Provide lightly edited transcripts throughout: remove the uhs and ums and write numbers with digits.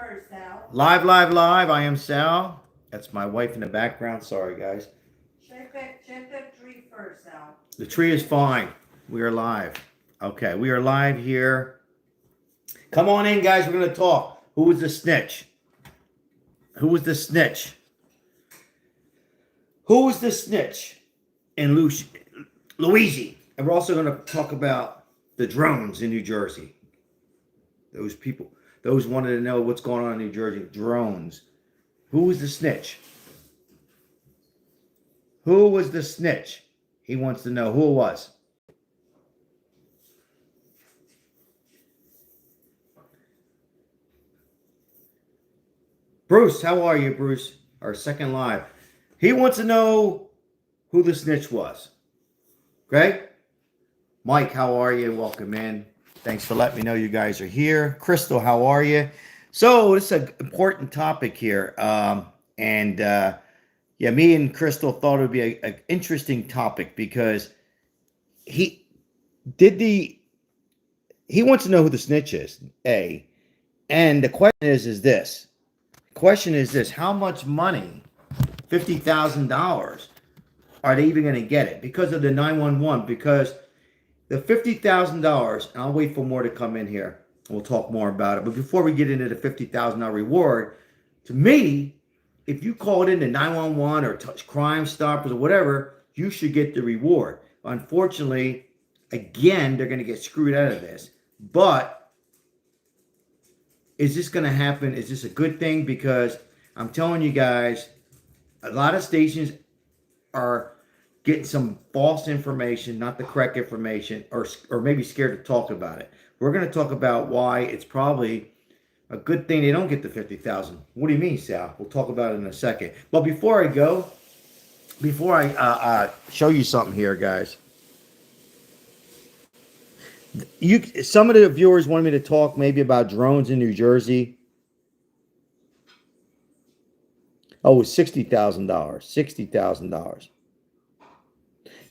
first, Sal. Live, live, live. I am Sal. That's my wife in the background. Sorry, guys. Check that tree first, Sal. The tree is fine. We are live. Okay, we are live here. Come on in, guys. We're going to talk. Who was the snitch? Who was the snitch? Who was the snitch in Luigi? And we're also going to talk about the drones in New Jersey. Those people, those wanted to know what's going on in New Jersey. Drones. Who was the snitch? Who was the snitch? He wants to know who it was. Bruce, how are you, Bruce? Our second live. He wants to know who the snitch was. Greg? Mike, how are you? Welcome in. Thanks for letting me know you guys are here. Crystal, how are you? So this is an important topic here. Yeah, me and Crystal thought it would be an interesting topic because he wants to know who the snitch is, A. And the question is this. The question is this. How much money, $50,000, are they even going to get it? Because of the 911, because the $50,000, and I'll wait for more to come in here. We'll talk more about it. But before we get into the $50,000 reward, to me, if you called in to 911 or Crime Stoppers or whatever, you should get the reward. Unfortunately, again, they're going to get screwed out of this. But is this going to happen? Is this a good thing? Because I'm telling you guys, a lot of stations are getting some false information, not the correct information, or maybe scared to talk about it. We're going to talk about why it's probably a good thing they don't get the $50,000. What do you mean, Sal? We'll talk about it in a second. But before I show you something here, guys. Some of the viewers wanted me to talk maybe about drones in New Jersey. Oh, it was $60,000. $60,000.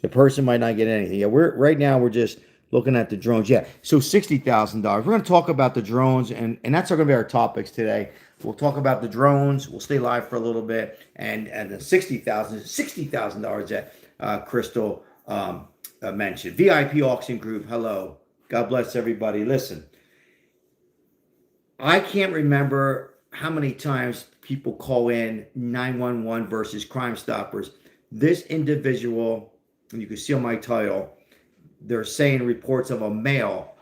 The person might not get anything. Yeah, right now we're just looking at the drones. Yeah, so $60,000. We're going to talk about the drones, and that's going to be our topics today. We'll talk about the drones. We'll stay live for a little bit, and the $60,000 that Crystal mentioned. VIP Auction Group. Hello. God bless everybody. Listen, I can't remember how many times people call in 911 versus Crime Stoppers. This individual, and you can see on my title, they're saying reports of a male.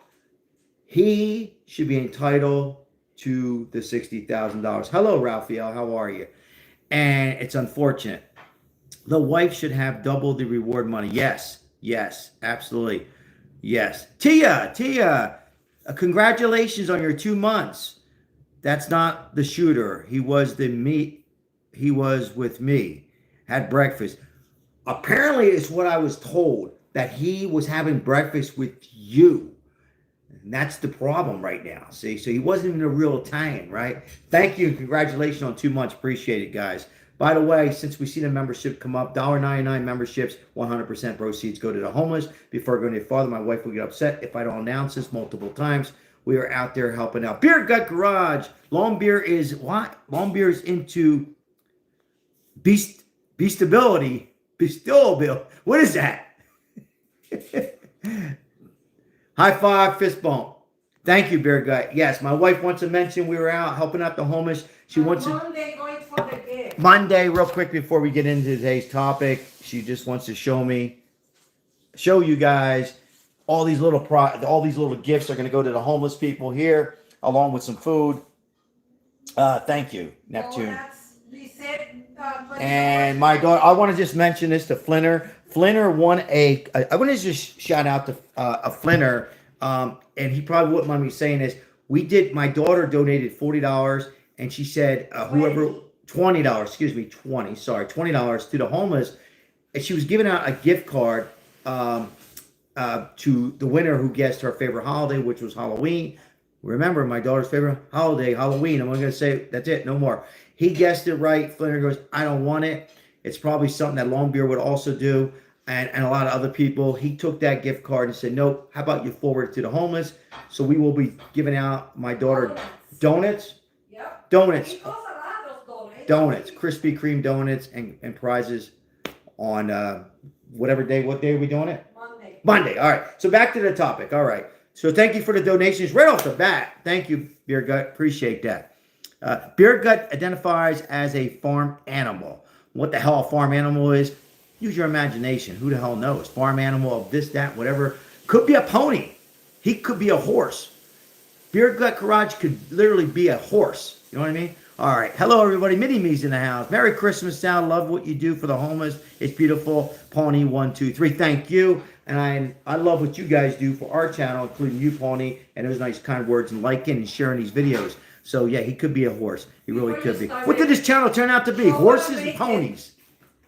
He should be entitled to the $60,000. Hello, Raphael. How are you? And it's unfortunate. The wife should have double the reward money. Yes, absolutely. Yes. Tia, congratulations on your 2 months. That's not the shooter. He was with me. Had breakfast. Apparently, it's what I was told, that he was having breakfast with you. And that's the problem right now. See, so he wasn't even a real Italian, right? Thank you and congratulations on 2 months. Appreciate it, guys. By the way, since we see the membership come up, $1.99 memberships, 100% proceeds go to the homeless. Before I go any farther, my wife will get upset if I don't announce this multiple times. We are out there helping out. Beer Gut Garage. Long Beer is what? Long Beer is into beastability. Bestowable. What is that? High five, fist bump. Thank you, Beer Gut. Yes, my wife wants to mention we were out helping out the homeless. She wants Monday going for the gift. Monday, real quick before we get into today's topic, she just wants to show you guys all these little gifts are going to go to the homeless people here, along with some food. Thank you, Neptune. And my daughter, I want to just mention this to Flinner. Flinner won I want to just shout out to Flinner, and he probably wouldn't mind me saying this. My daughter donated $40, and she said $20 to the homeless, and she was giving out a gift card to the winner who guessed her favorite holiday, which was Halloween. Remember, my daughter's favorite holiday, Halloween. I'm only going to say, that's it, no more. He guessed it right. Flinner goes, I don't want it. It's probably something that Long Beer would also do, and a lot of other people. He took that gift card and said, nope, how about you forward it to the homeless? So we will be giving out my daughter donuts. Yep. donuts. He goes a lot of donuts. Donuts, Krispy Kreme donuts, and prizes on whatever day. What day are we doing it? Monday. Monday. All right. So back to the topic. All right. So thank you for the donations right off the bat. Thank you, Beer Gut. Appreciate that. Beer Gut identifies as a farm animal. What the hell a farm animal is? Use your imagination. Who the hell knows? Farm animal of this, that, whatever. Could be a pony. He could be a horse. Beer Gut Garage could literally be a horse. You know what I mean? All right. Hello, everybody. Mini-me's in the house. Merry Christmas, Sal. Love what you do for the homeless. It's beautiful. Pawnee 123. Thank you. And I love what you guys do for our channel, including you, Pawnee. And those nice, kind words and liking and sharing these videos. So, yeah, he could be a horse. He really could be. What did this channel turn out to be? Horses and ponies.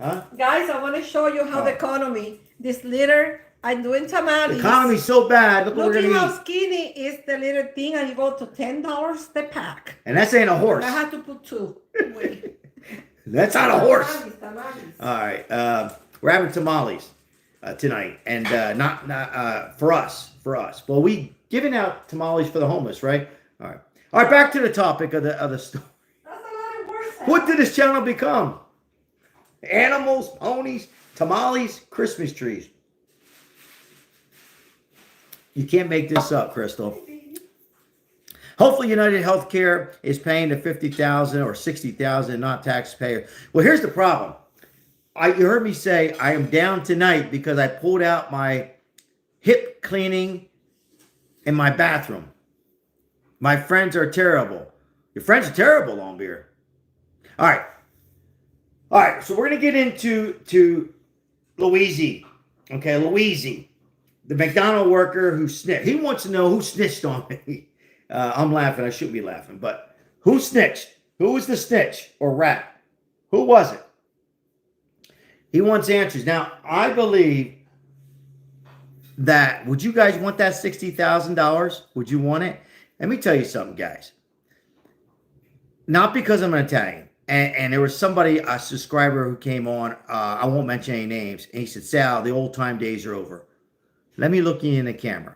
Huh? Guys, I want to show you how the economy, this little, I'm doing tamales. The economy's so bad. Look what we're Look going at to how eat. skinny is the little thing, and you go to $10 the pack. And that's ain't a horse. I had to put two. Wait. That's not a horse. Tamales. All right. We're having tamales tonight. And not for us. Well, we giving out tamales for the homeless, right? All right. All right, back to the topic of the story. That's a lot of work. What did this channel become? Animals, ponies, tamales, Christmas trees. You can't make this up, Crystal. Hopefully, United Healthcare is paying the $50,000 or $60,000, not taxpayer. Well, here's the problem. You heard me say I am down tonight because I pulled out my hip cleaning in my bathroom. My friends are terrible. Your friends are terrible, Long Beer. All right. So we're gonna get into Luigi. Okay, Luigi. The McDonald worker who snitched. He wants to know who snitched on me. I'm laughing. I shouldn't be laughing. But who snitched? Who was the snitch or rat? Who was it? He wants answers. Now, I believe that, would you guys want that $60,000? Would you want it? Let me tell you something, guys. Not because I'm an Italian. And there was somebody, a subscriber who came on. I won't mention any names. And he said, Sal, the old time days are over. Let me look you in the camera.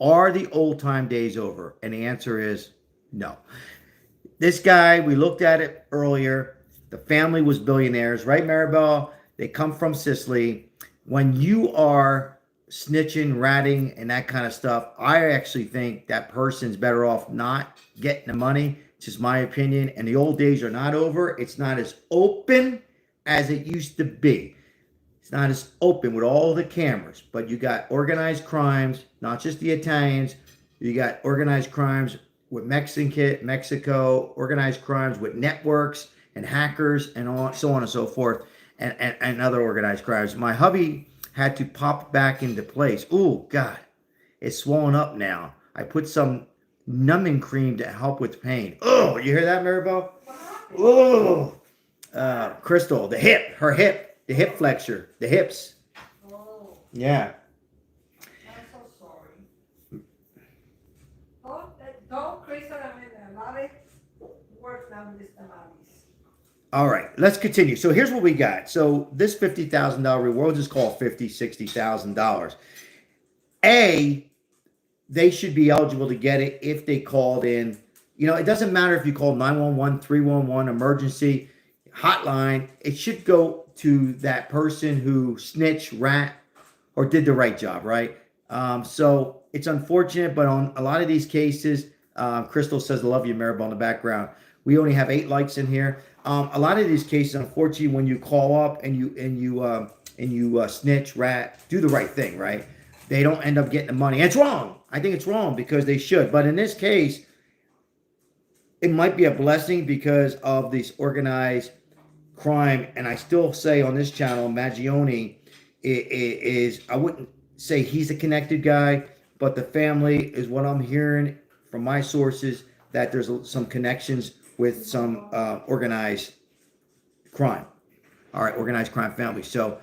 Are the old time days over? And the answer is no. This guy, we looked at it earlier. The family was billionaires, right, Maribel? They come from Sicily. When you are snitching, ratting, and that kind of stuff, I actually think that person's better off not getting the money. It's just my opinion. And the old days are not over. It's not as open as it used to be. It's not as open with all the cameras, but you got organized crimes, not just the Italians. You got organized crimes with Mexico, organized crimes with networks and hackers and so on and so forth, and other organized crimes. My hubby had to pop back into place. Oh, God, it's swollen up now. I put some numbing cream to help with pain. Oh, you hear that, Maribel? Oh, Crystal, the hip, the hip flexor, the hips. Oh, Yeah. I'm so sorry. Don't Chris, I mean, a lot of work now with this tamales. All right, let's continue. So here's what we got. So this $50,000 reward, we'll just call it $50,000, $60,000. They should be eligible to get it if they called in. You know, it doesn't matter if you call 911, 311, emergency hotline. It should go to that person who snitched, rat, or did the right job, right? So it's unfortunate, but on a lot of these cases, Crystal says, I love you, Maribel, in the background. We only have 8 likes in here. A lot of these cases, unfortunately, when you call up and you snitch, rat, do the right thing, right? They don't end up getting the money. And it's wrong. I think it's wrong because they should. But in this case, it might be a blessing because of this organized crime. And I still say on this channel, Mangione is, I wouldn't say he's a connected guy, but the family is what I'm hearing from my sources, that there's some connections with some organized crime. All right, organized crime family. So,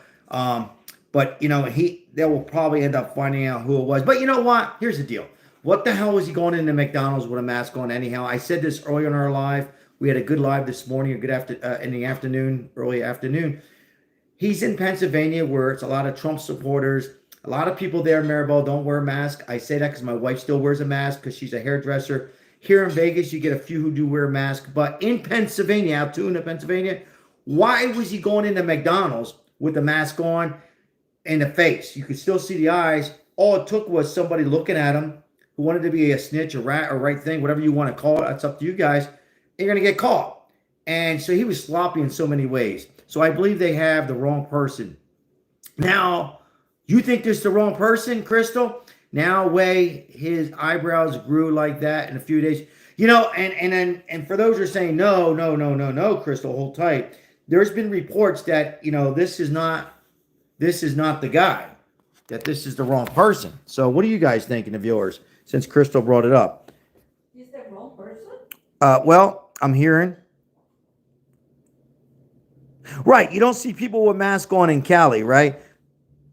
but, you know, they will probably end up finding out who it was. But you know what? Here's the deal. What the hell was he going into McDonald's with a mask on anyhow? I said this earlier in our live. We had a good live this morning, in the afternoon, early afternoon. He's in Pennsylvania where it's a lot of Trump supporters. A lot of people there, Maribel, don't wear a mask. I say that because my wife still wears a mask because she's a hairdresser. Here in Vegas, you get a few who do wear a mask. But in Pennsylvania, Altoona, Pennsylvania, why was he going into McDonald's with the mask on in the face? You could still see the eyes. All it took was somebody looking at him who wanted to be a snitch, a rat, or right thing, whatever you want to call it. That's up to you guys. And you're going to get caught. And so he was sloppy in so many ways. So I believe they have the wrong person. Now, you think this is the wrong person, Crystal? Now, way his eyebrows grew like that in a few days. You know, and for those who are saying, no, Crystal, hold tight. There's been reports that, you know, this is not the guy, that this is the wrong person. So what are you guys thinking of yours, since Crystal brought it up? Is the wrong person? Well, I'm hearing. Right, you don't see people with masks on in Cali, right?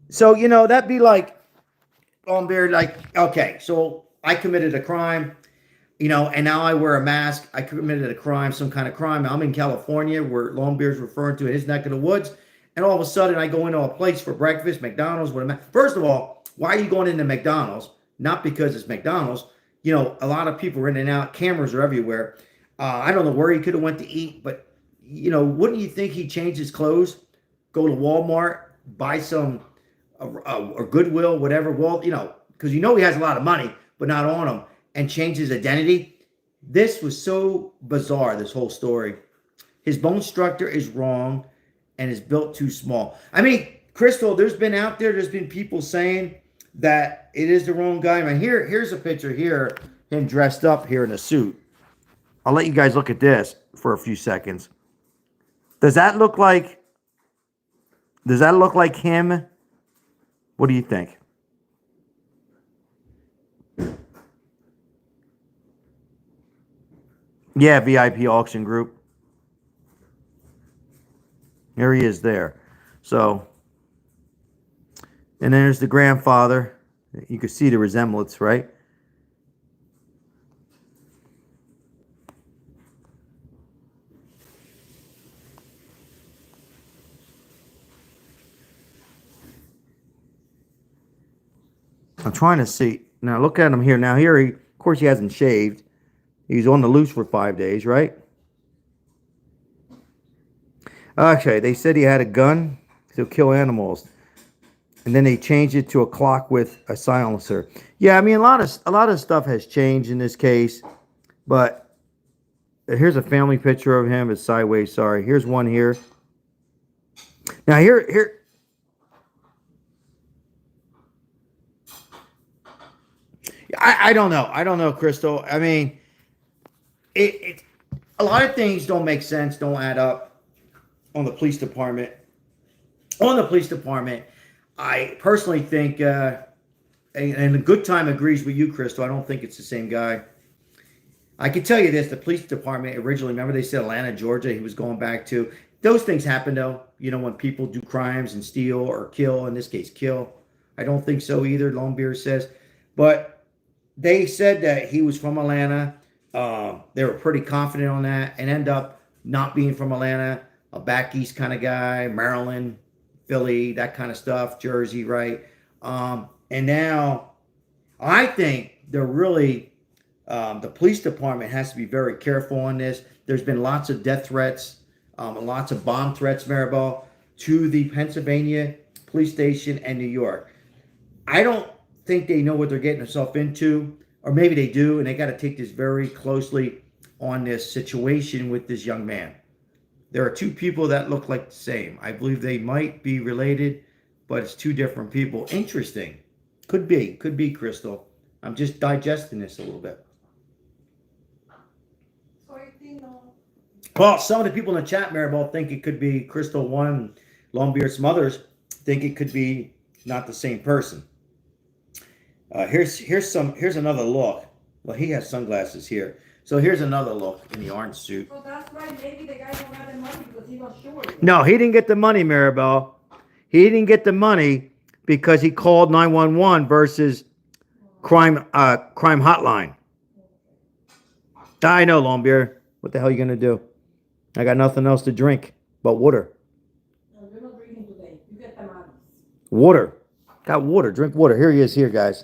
So, you know, that'd be like, okay, so I committed a crime, you know, and now I wear a mask. I committed a crime, some kind of crime. I'm in California, where Longbeard's referring to in his neck of the woods, and all of a sudden I go into a place for breakfast, McDonald's, with a mask. First of all, why are you going into McDonald's? Not because it's McDonald's. You know, a lot of people are in and out. Cameras are everywhere. I don't know where he could have went to eat, but, you know, wouldn't you think he'd change his clothes, go to Walmart, buy some or Goodwill, whatever, you know, because you know he has a lot of money, but not on him, and change his identity? This was so bizarre, this whole story. His bone structure is wrong and is built too small. I mean, Crystal, there's been people saying that it is the wrong guy. I mean, here's a picture here, him dressed up here in a suit. I'll let you guys look at this for a few seconds. Does that look like him? What do you think? Yeah, VIP auction group. There he is there. So, and then there's the grandfather. You can see the resemblance, right? I'm trying to see. Now look at him here. Now here, of course, he hasn't shaved. He's on the loose for 5 days, right? Okay, they said he had a gun to kill animals, and then they changed it to a clock with a silencer. Yeah, I mean, a lot of stuff has changed in this case, but here's a family picture of him. It's sideways. Sorry. Here's one here. Now here. I don't know. I don't know, Crystal. I mean, it a lot of things don't make sense, don't add up on the police department. I personally think, and the good time agrees with you, Crystal. I don't think it's the same guy. I can tell you this: the police department originally, remember they said Atlanta, Georgia, he was going back to. Those things happen, though. You know, when people do crimes and steal or kill, in this case, kill. I don't think so either, Longbeard says. But they said that he was from Atlanta. They were pretty confident on that, and end up not being from Atlanta, a back east kind of guy, Maryland, Philly, that kind of stuff, Jersey, right? And now I think they're really, the police department has to be very careful on this. There's been lots of death threats, lots of bomb threats, Maribel, to the Pennsylvania police station and New York. I don't think they know what they're getting themselves into, or maybe they do, and they got to take this very closely on this situation with this young man. There are two people that look like the same. I believe they might be related, but it's two different people. Interesting. Could be, Crystal. I'm just digesting this a little bit. Well, some of the people in the chat, Maribel, think it could be Crystal one. Longbeard's mothers think it could be not the same person. Here's another look. Well, he has sunglasses here. So here's another look in the orange suit. So that's why maybe the guy don't have the money, because he was sure. No, he didn't get the money, Maribel. He didn't get the money because he called 911 versus crime hotline. I know, Longbeard. What the hell are you gonna do? I got nothing else to drink but water. No, you're not drinking today. You get the money. Water. Got water. Drink water. Here he is here, guys.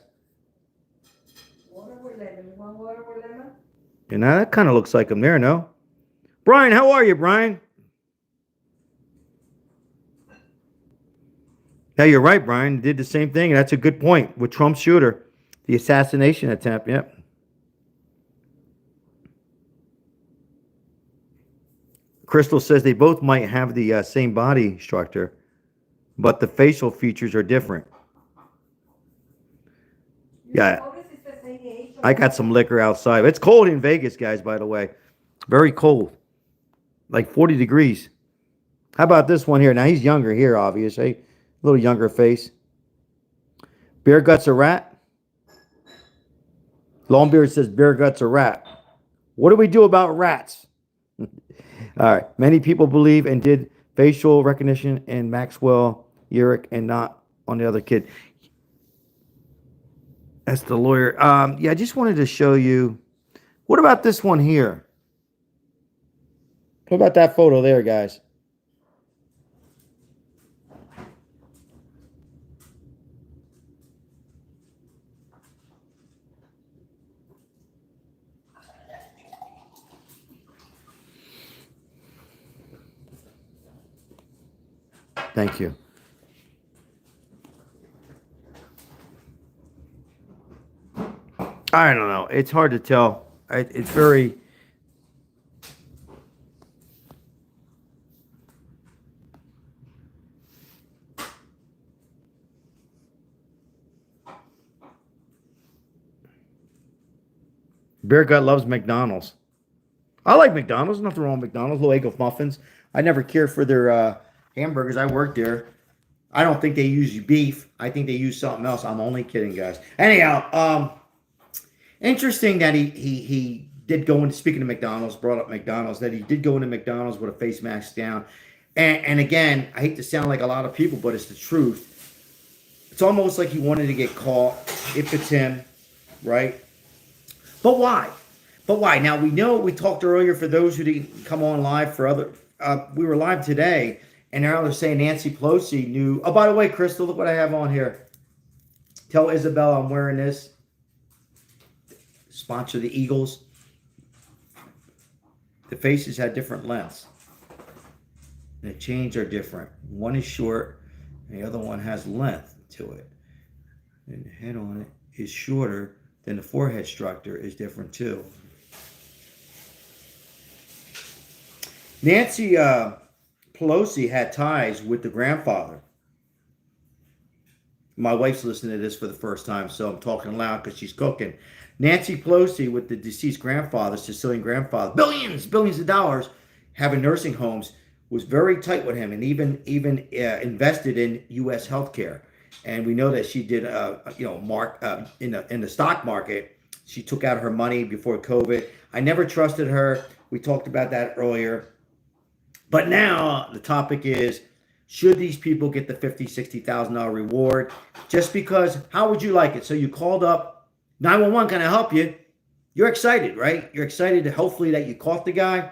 Water with lemon. You want water with lemon? And now that kind of looks like him there, no? Brian, how are you, Brian? Yeah, you're right, Brian. Did the same thing. And that's a good point with Trump's shooter. The assassination attempt, yep. Crystal says they both might have the same body structure, but the facial features are different. Yeah, I got some liquor outside. It's cold in Vegas, guys, by the way. Very cold. Like 40 degrees. How about this one here? Now, he's younger here, obviously. A little younger face. Bear Guts a rat? Longbeard says Bear Guts a rat. What do we do about rats? All right. Many people believe and did facial recognition in Maxwell Urick and not on the other kid. That's the lawyer. Yeah, I just wanted to show you. What about this one here? What about that photo there, guys? Thank you. I don't know. It's hard to tell. It's very... Bear Gut loves McDonald's. I like McDonald's. Nothing wrong with McDonald's. Little egg of muffins. I never cared for their hamburgers. I worked there. I don't think they use beef. I think they use something else. I'm only kidding, guys. Anyhow, interesting that he did go into, speaking of McDonald's, brought up McDonald's, that he did go into McDonald's with a face mask down. And again, I hate to sound like a lot of people, but it's the truth. It's almost like he wanted to get caught, if it's him, right? But why? But why? Now, we know, we talked earlier, for those who didn't come on live for other, we were live today, and now they're saying Nancy Pelosi knew. Oh, by the way, Crystal, look what I have on here. Tell Isabel I'm wearing this. Sponsor the Eagles. The faces had different lengths. And the chains are different. One is short, and the other one has length to it. And the head on it is shorter. Then the forehead structure is different too. Nancy Pelosi had ties with the grandfather. My wife's listening to this for the first time, so I'm talking loud because she's cooking. Nancy Pelosi with the deceased grandfather, Sicilian grandfather, billions of dollars, having nursing homes, was very tight with him, and even invested in U.S. healthcare. And we know that she did, in the stock market. She took out her money before COVID. I never trusted her. We talked about that earlier. But now the topic is, should these people get the $50,000, $60,000 reward? Just because, how would you like it? So you called up 911, can I help you? You're excited, right? You're excited to hopefully that you caught the guy,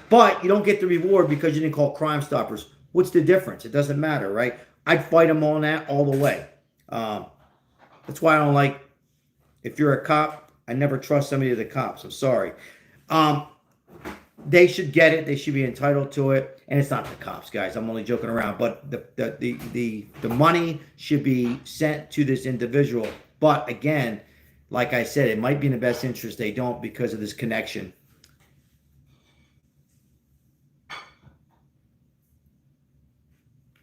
but you don't get the reward because you didn't call Crime Stoppers. What's the difference? It doesn't matter, right? I'd fight them on that all the way. That's why I don't like, if you're a cop, I never trust somebody to the cops. I'm sorry. They should get it. They should be entitled to it. And it's not the cops, guys. I'm only joking around. But the money should be sent to this individual. But again, like I said, it might be in the best interest they don't because of this connection.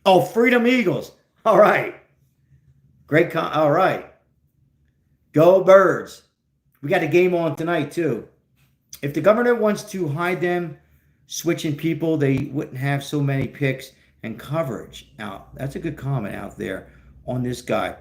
Oh, Freedom Eagles. All right. Great. All right. Go Birds. We got a game on tonight, too. If the governor wants to hide them, switching people, they wouldn't have so many picks and coverage out. That's a good comment out there on this guy.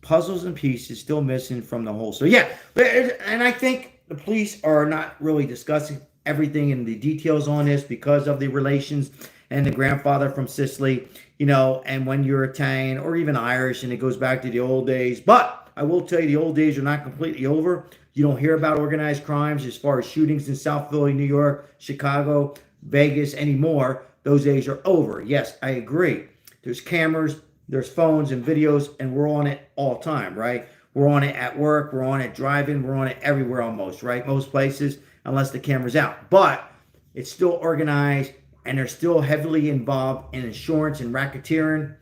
Puzzles and pieces still missing from the whole story. Yeah, and I think the police are not really discussing everything in the details on this because of the relations and the grandfather from Sicily, and when you're Italian or even Irish, and it goes back to the old days. But I will tell you, the old days are not completely over. You don't hear about organized crimes as far as shootings in South Philly, New York, Chicago, Vegas anymore. Those days are over. Yes, I agree. There's cameras, there's phones and videos, and we're on it all the time, right? We're on it at work, we're on it driving, we're on it everywhere almost, right? Most places. unless the camera's out. But it's still organized, and they're still heavily involved in insurance and racketeering.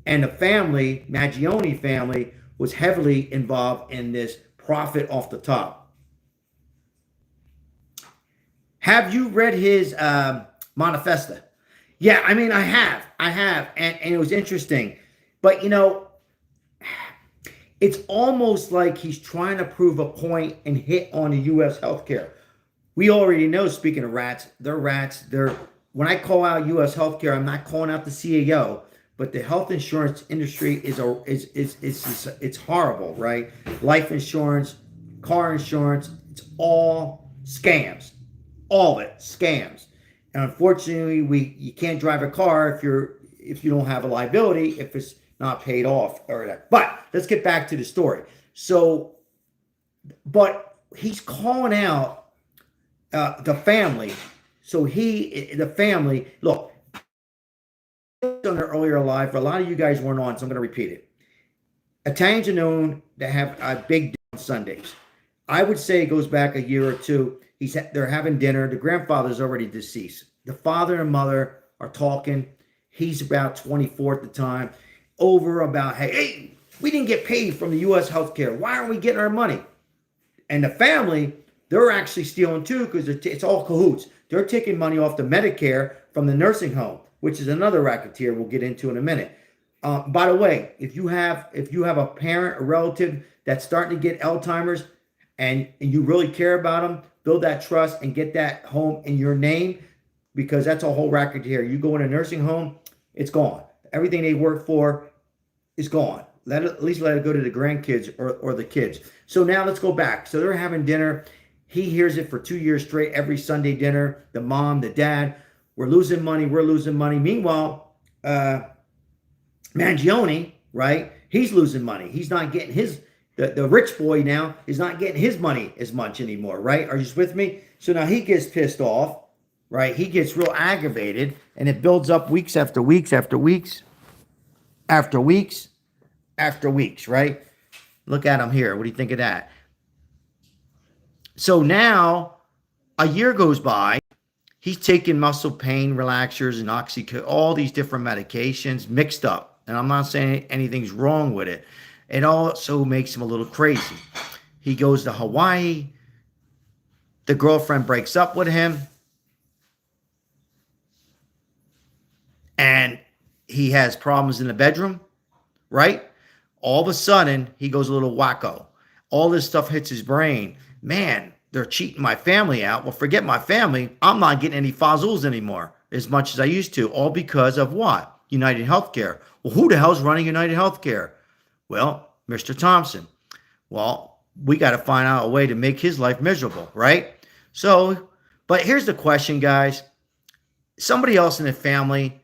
And the family, Mangione family, was heavily involved in this profit off the top. Have you read his manifesto? Yeah, I mean, I have, and it was interesting. But, you know, it's almost like he's trying to prove a point and hit on the U.S. healthcare. We already know, speaking of rats. When I call out U.S. healthcare, I'm not calling out the CAO, but the health insurance industry it's horrible, right? Life insurance, car insurance, it's all scams. All of it, scams. And unfortunately, you can't drive a car if you don't have a liability, if it's not paid off or that. But let's get back to the story. So, but he's calling out the family. So the family, look, on the earlier live, for a lot of you guys weren't on, so I'm going to repeat it. Italians are known to have a big dinner on Sundays. I would say it goes back a year or two. They're having dinner. The grandfather's already deceased. The father and mother are talking. He's about 24 at the time. Over about, hey, we didn't get paid from the U.S. healthcare. Why aren't we getting our money? And the family, they're actually stealing too, because it's all cahoots. They're taking money off the Medicare from the nursing home, which is another racketeer we'll get into in a minute. By the way, if you have a parent or relative that's starting to get Alzheimer's and you really care about them, build that trust and get that home in your name, because that's a whole racketeer. You go in a nursing home, it's gone. Everything they work for is gone. At least let it go to the grandkids or the kids. So now let's go back. So they're having dinner. He hears it for 2 years straight, every Sunday dinner. The mom, the dad, we're losing money. Meanwhile, Mangione, right? He's losing money. He's not getting the rich boy now is not getting his money as much anymore, right? Are you with me? So now he gets pissed off, right? He gets real aggravated, and it builds up weeks after weeks after weeks after weeks after weeks, right? Look at him here. What do you think of that? So now a year goes by. He's taking muscle pain relaxers and all these different medications mixed up. And I'm not saying anything's wrong with it. It also makes him a little crazy. He goes to Hawaii. The girlfriend breaks up with him. And he has problems in the bedroom, right? All of a sudden, he goes a little wacko. All this stuff hits his brain. Man, they're cheating my family out. Well, forget my family. I'm not getting any fazools anymore as much as I used to. All because of what? United Healthcare. Well, who the hell's running United Healthcare? Well, Mr. Thompson. Well, we got to find out a way to make his life miserable, right? So, but here's the question, guys. Somebody else in the family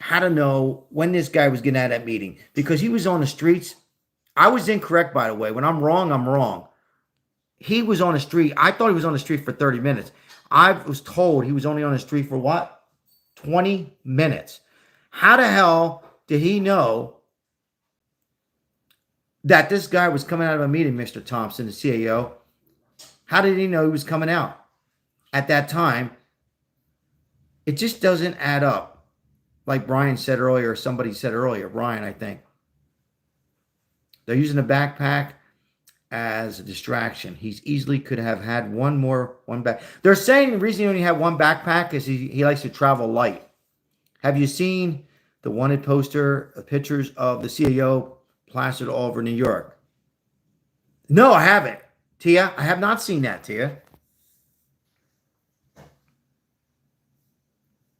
had to know when this guy was getting out of that meeting, because he was on the streets. I was incorrect, by the way. When I'm wrong, I'm wrong. He was on the street. I thought he was on the street for 30 minutes. I was told he was only on the street for what? 20 minutes. How the hell did he know that this guy was coming out of a meeting, Mr. Thompson, the CAO? How did he know he was coming out at that time? It just doesn't add up. Like Brian said earlier, or somebody said earlier, Brian, I think. They're using the backpack as a distraction. He's easily could have had one back. They're saying the reason he only had one backpack is he likes to travel light. Have you seen the wanted poster, pictures of the CAO plastered all over New York? No, I haven't. Tia, I have not seen that, Tia.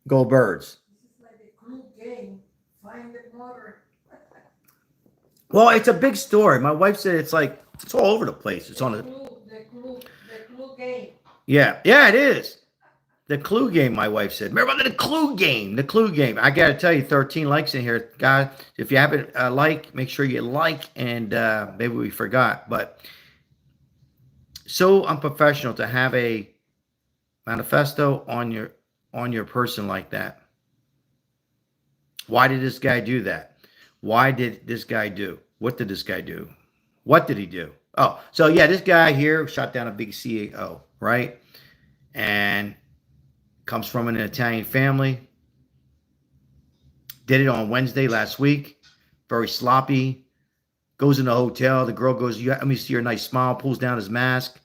Go Birds. This is like a clue game. Find the motor. Well, it's a big story. My wife said it's all over the place. It's on the clue game. Yeah, it is. The clue game, my wife said. Remember the clue game. The clue game. I got to tell you, 13 likes in here. Guys, if you haven't make sure you like, and maybe we forgot. But so unprofessional to have a manifesto on your person like that. Why did this guy do that? Why did this guy do? What did this guy do? What did he do? Oh, so yeah, this guy here shot down a big CAO, right? and comes from an Italian family. Did it on Wednesday last week. Very sloppy. Goes in the hotel. The girl goes, let me see your nice smile. Pulls down his mask.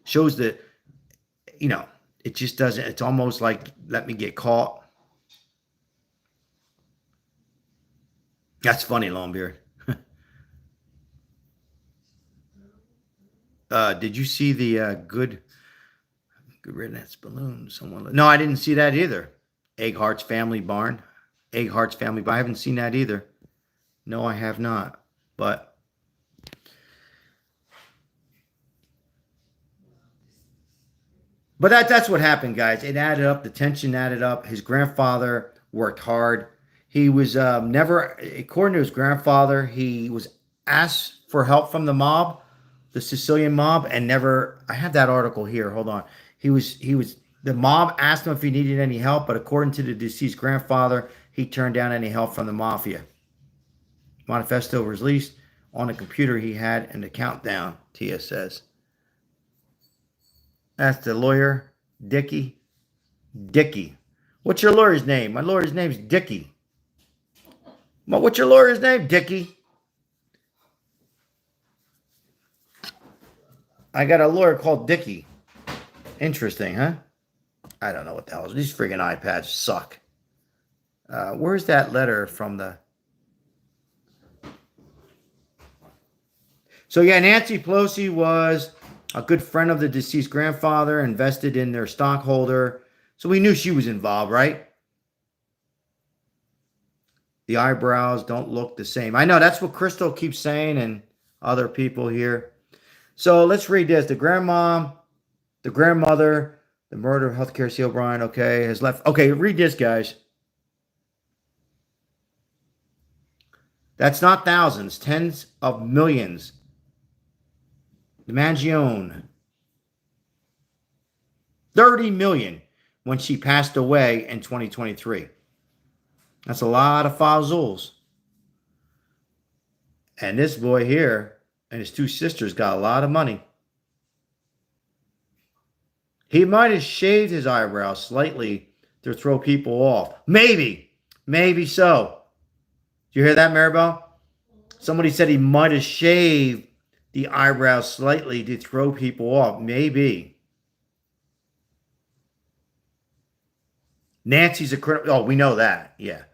Shows that, it just doesn't. It's almost like, let me get caught. That's funny, Longbeard. Did you see the good riddance balloon? No, I didn't see that either. Egghart's Family Barn. Egghart's Family Barn. I haven't seen that either. No, I have not. But that's what happened, guys. It added up. The tension added up. His grandfather worked hard. He was never, according to his grandfather, he was asked for help from the mob, the Sicilian mob, and never. I have that article here. Hold on. The mob asked him if he needed any help, but according to the deceased grandfather, he turned down any help from the mafia. Manifesto was released on a computer he had in the countdown, Tia says. That's the lawyer, Dickie. Dickie. What's your lawyer's name? My lawyer's name's Dickie. What's your lawyer's name? Dickie. I got a lawyer called Dickie. Interesting, huh? I don't know what the hell. These friggin' iPads suck. Where's that letter from the... So, yeah, Nancy Pelosi was a good friend of the deceased grandfather, invested in their stockholder. So we knew she was involved, right? The eyebrows don't look the same. I know, that's what Crystal keeps saying and other people here. So let's read this. The grandmom, the grandmother, the murder of healthcare C. O'Brien, okay, has left. Okay, read this, guys. That's not thousands, tens of millions. The Mangione, 30 million when she passed away in 2023. That's a lot of fazools. And this boy here and his two sisters got a lot of money. He might have shaved his eyebrows slightly to throw people off. Maybe so. Did you hear that, Maribel? Somebody said he might have shaved the eyebrows slightly to throw people off. Maybe. Nancy's a criminal. Oh, we know that. Yeah.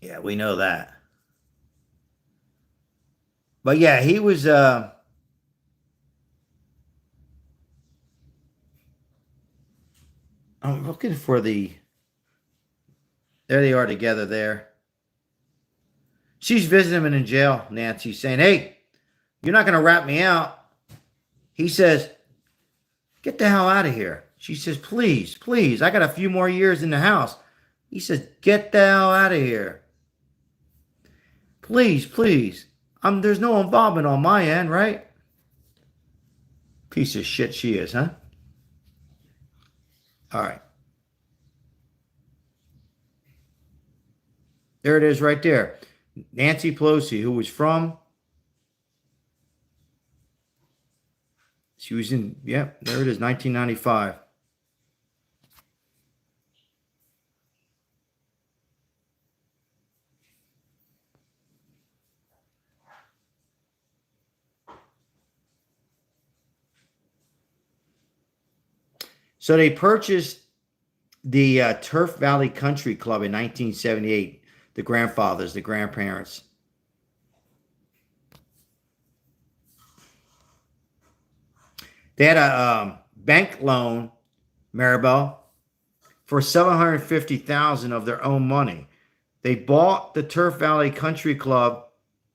Yeah, we know that. But yeah, he was I'm looking for the... There they are together there. She's visiting him in jail, Nancy, saying, hey, you're not going to rat me out. He says, get the hell out of here. She says, please, please, I got a few more years in the house. He says, get the hell out of here. Please, please. There's no involvement on my end, right? Piece of shit she is, huh? All right. There it is right there. Nancy Pelosi, who was from... She was in... Yeah, there it is, 1995. So they purchased the Turf Valley Country Club in 1978. The grandfathers, the grandparents. They had a bank loan, Maribel, for $750,000 of their own money. They bought the Turf Valley Country Club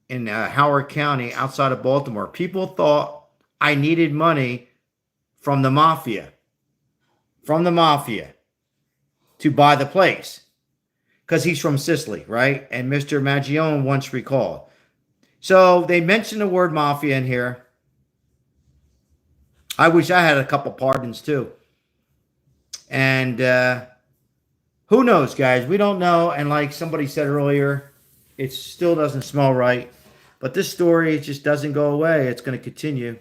in Howard County outside of Baltimore. People thought I needed money from the mafia. To buy the place. Because he's from Sicily, right? And Mr. Mangione once recalled. So they mentioned the word mafia in here. I wish I had a couple pardons too. And who knows, guys? We don't know. And like somebody said earlier, it still doesn't smell right. But this story just doesn't go away. It's going to continue.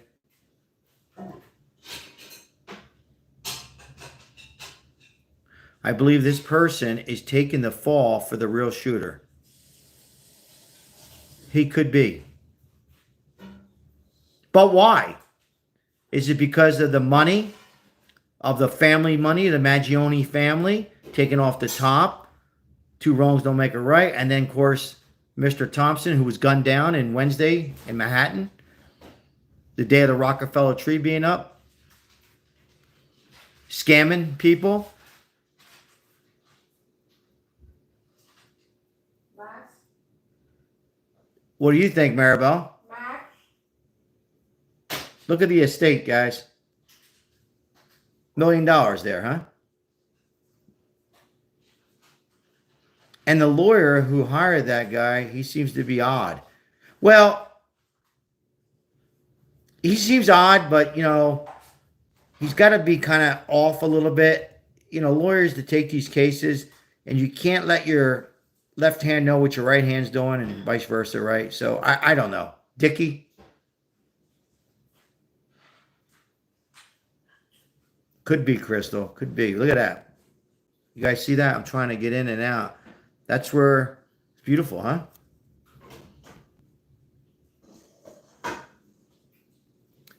I believe this person is taking the fall for the real shooter. He could be. But why? Is it because of the money, of the family money, the Mangione family, taking off the top? Two wrongs don't make a right. And then, of course, Mr. Thompson, who was gunned down in Wednesday in Manhattan, the day of the Rockefeller tree being up, scamming people. Max? What do you think, Maribel? Max? Look at the estate, guys. $1 million there, huh? And the lawyer who hired that guy, he seems to be odd. Well, he seems odd, but, you know, he's got to be kind of off a little bit. You know, lawyers to take these cases, and you can't let your left hand know what your right hand's doing and vice versa, right? So, I don't know. Dickie? Could be, Crystal. Could be. Look at that. You guys see that? I'm trying to get in and out. That's where it's beautiful, huh?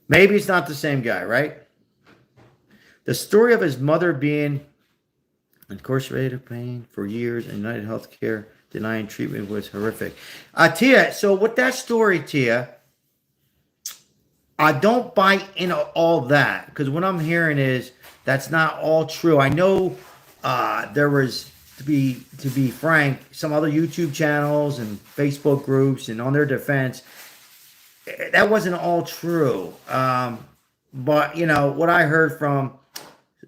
Maybe it's not the same guy, right? The story of his mother being incarcerated of pain for years in United Healthcare, denying treatment was horrific. Tia, so with that story, Tia, I don't buy into all that, because what I'm hearing is that's not all true. I know there was, to be frank, some other YouTube channels and Facebook groups, and on their defense, that wasn't all true. But, you know, what I heard from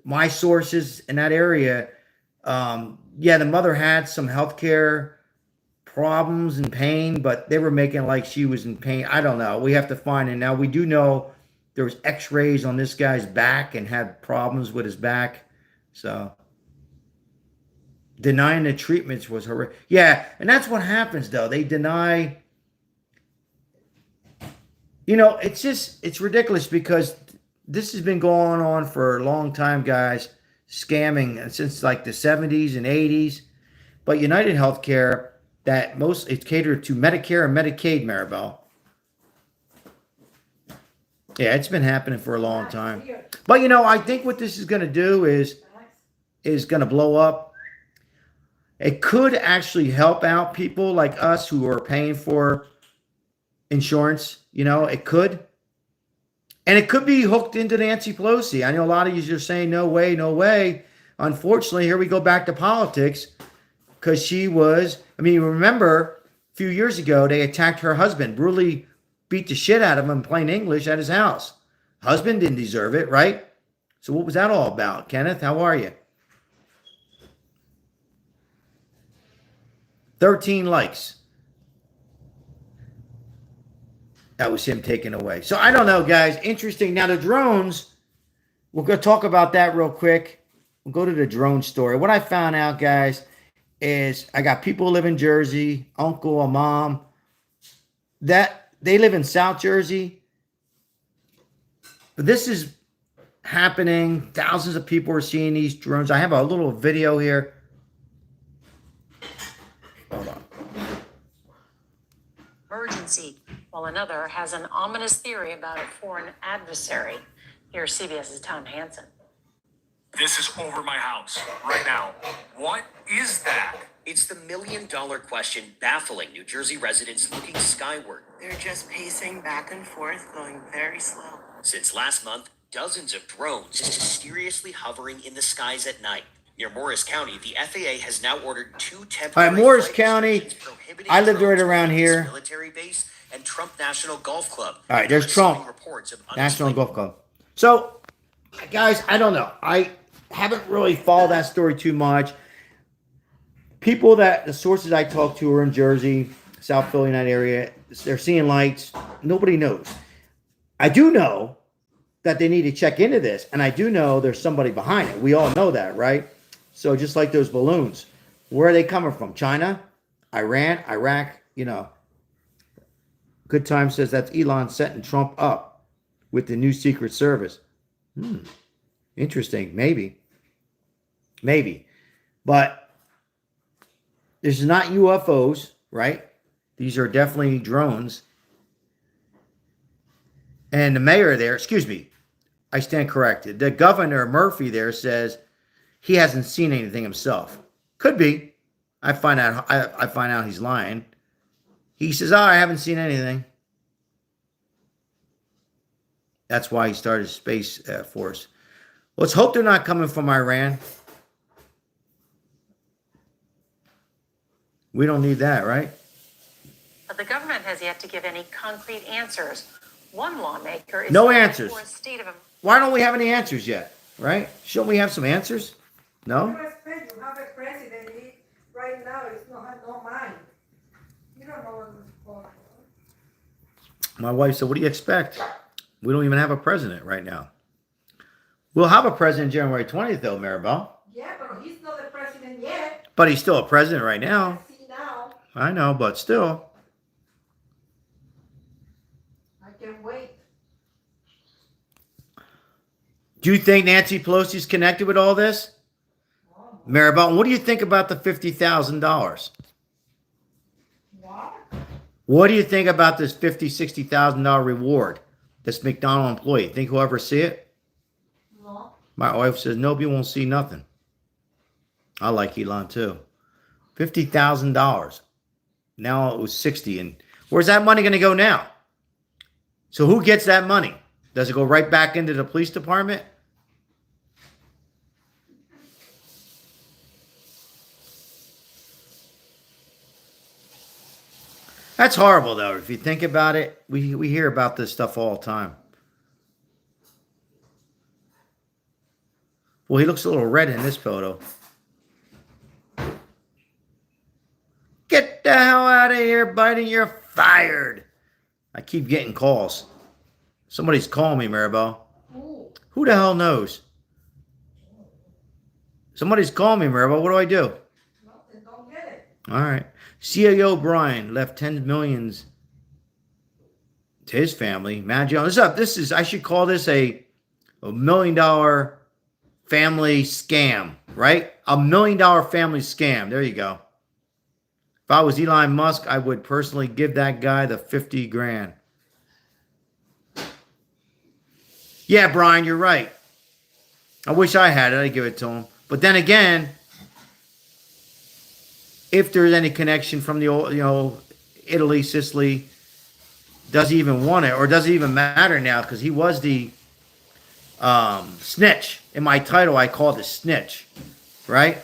my sources in that area, yeah, the mother had some healthcare problems and pain, but they were making like she was in pain. I don't know. We have to find it. Now, we do know there was x-rays on this guy's back and had problems with his back. So denying the treatments was horrific. Yeah, and that's what happens, though. They deny. You know, it's ridiculous, because this has been going on for a long time, guys. Scamming since like the 70s and 80s. But United Healthcare, it's catered to Medicare and Medicaid, Maribel. Yeah, it's been happening for a long time. But, you know, I think what this is going to do is going to blow up. It could actually help out people like us who are paying for insurance. You know, it could. And it could be hooked into Nancy Pelosi. I know a lot of you are saying, no way, no way. Unfortunately, here we go back to politics, because she was, I mean, remember, a few years ago, they attacked her husband, brutally beat the shit out of him in plain English at his house. Husband didn't deserve it, right? So what was that all about? Kenneth, how are you? 13 likes. That was him taken away. So I don't know, guys. Interesting. Now, the drones, we're going to talk about that real quick. We'll go to the drone story. What I found out, guys, is I got people who live in Jersey, uncle, a mom, that they live in South Jersey. But this is happening. Thousands of people are seeing these drones. I have a little video here. Hold on. Emergency, while another has an ominous theory about a foreign adversary. Here's CBS's Tom Hansen. This is over my house right now. What is that? It's the million-dollar question baffling New Jersey residents looking skyward. They're just pacing back and forth, going very slow. Since last month, dozens of drones mysteriously hovering in the skies at night. Near Morris County, the FAA has now ordered 2 temporary All right, Morris flight County. restrictions prohibiting I lived right drones around from here. this military base and Trump National Golf Club. All right, there's Trump Reports of National unexplained Golf Club. So, guys, I don't know. I haven't really followed that story too much. People the sources I talk to are in Jersey, South Philly, in that area. They're seeing lights. Nobody knows. I do know that they need to check into this, and I do know there's somebody behind it. We all know that, right? So just like those balloons, where are they coming from? China, Iran, Iraq, you know. Good Time says that's Elon setting Trump up with the new Secret Service. Interesting. Maybe. But this is not UFOs, right? These are definitely drones. And the mayor there, excuse me, I stand corrected. The governor, Murphy, there says he hasn't seen anything himself. Could be. I find out he's lying. He says, I haven't seen anything. That's why he started Space Force. Let's hope they're not coming from Iran. We don't need that, right? But the government has yet to give any concrete answers. One lawmaker is No calling answers. for a state of Why don't we have any answers yet, right? Shouldn't we have some answers? No? You expect you have a president right now, it's not no mind. You don't know what's going on. My wife said, what do you expect? We don't even have a president right now. We'll have a president January 20th, though, Maribel. Yeah, but he's not the president yet. But he's still a president right now. See now, I know, but still. I can't wait. Do you think Nancy Pelosi's connected with all this? Maribel, and what do you think about the $50,000? What? What do you think about this $50,000, $60,000 reward? This McDonald employee. Think he'll ever see it? No. My wife says, nope, you won't see nothing. I like Elon too. $50,000. Now it was 60. And where's that money going to go now? So who gets that money? Does it go right back into the police department? That's horrible, though. If you think about it, we hear about this stuff all the time. Well, he looks a little red in this photo. Get the hell out of here, Biden. You're fired. I keep getting calls. Somebody's calling me, Maribel. Who the hell knows? Somebody's calling me, Maribel. What do I do? Nothing, don't get it. All right. CAO Brian left $10 million to his family. Mangione. This is, I should call this a $1 million family scam, right? $1 million family scam. There you go. If I was Elon Musk, I would personally give that guy the 50 grand. Yeah, Brian, you're right. I wish I had it. I'd give it to him. But then again, if there's any connection from the old, Italy, Sicily, does he even want it? Or does it even matter now? Because he was the snitch. In my title, I called it Snitch. Right?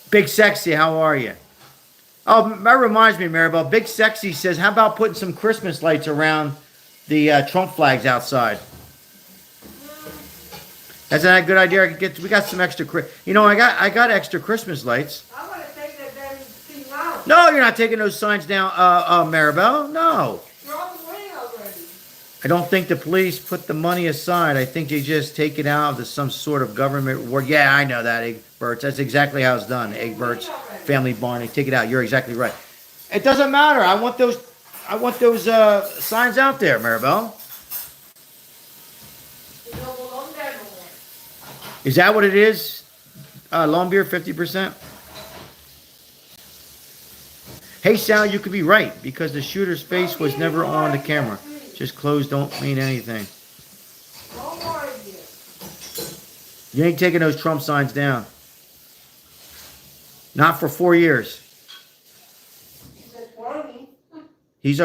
Big Sexy, how are you? Oh, that reminds me, Maribel. Big Sexy says, how about putting some Christmas lights around the Trump flags outside? Isn't that a good idea? We got some extra. I got extra Christmas lights. I want to take that damn thing out. No, you're not taking those signs down, Maribel. No. Throw them away already. I don't think the police put the money aside. I think they just take it out of some sort of government reward. Yeah, I know that, Egberts. That's exactly how it's done. Egberts, Family Barn. They take it out. You're exactly right. It doesn't matter. I want those signs out there, Maribel. They don't belong there no more. Is that what it is? Long beer, 50%? Hey, Sal, you could be right, because the shooter's face was never on the camera. Just clothes don't mean anything. No more idea. You ain't taking those Trump signs down. Not for 4 years. That's funny. He's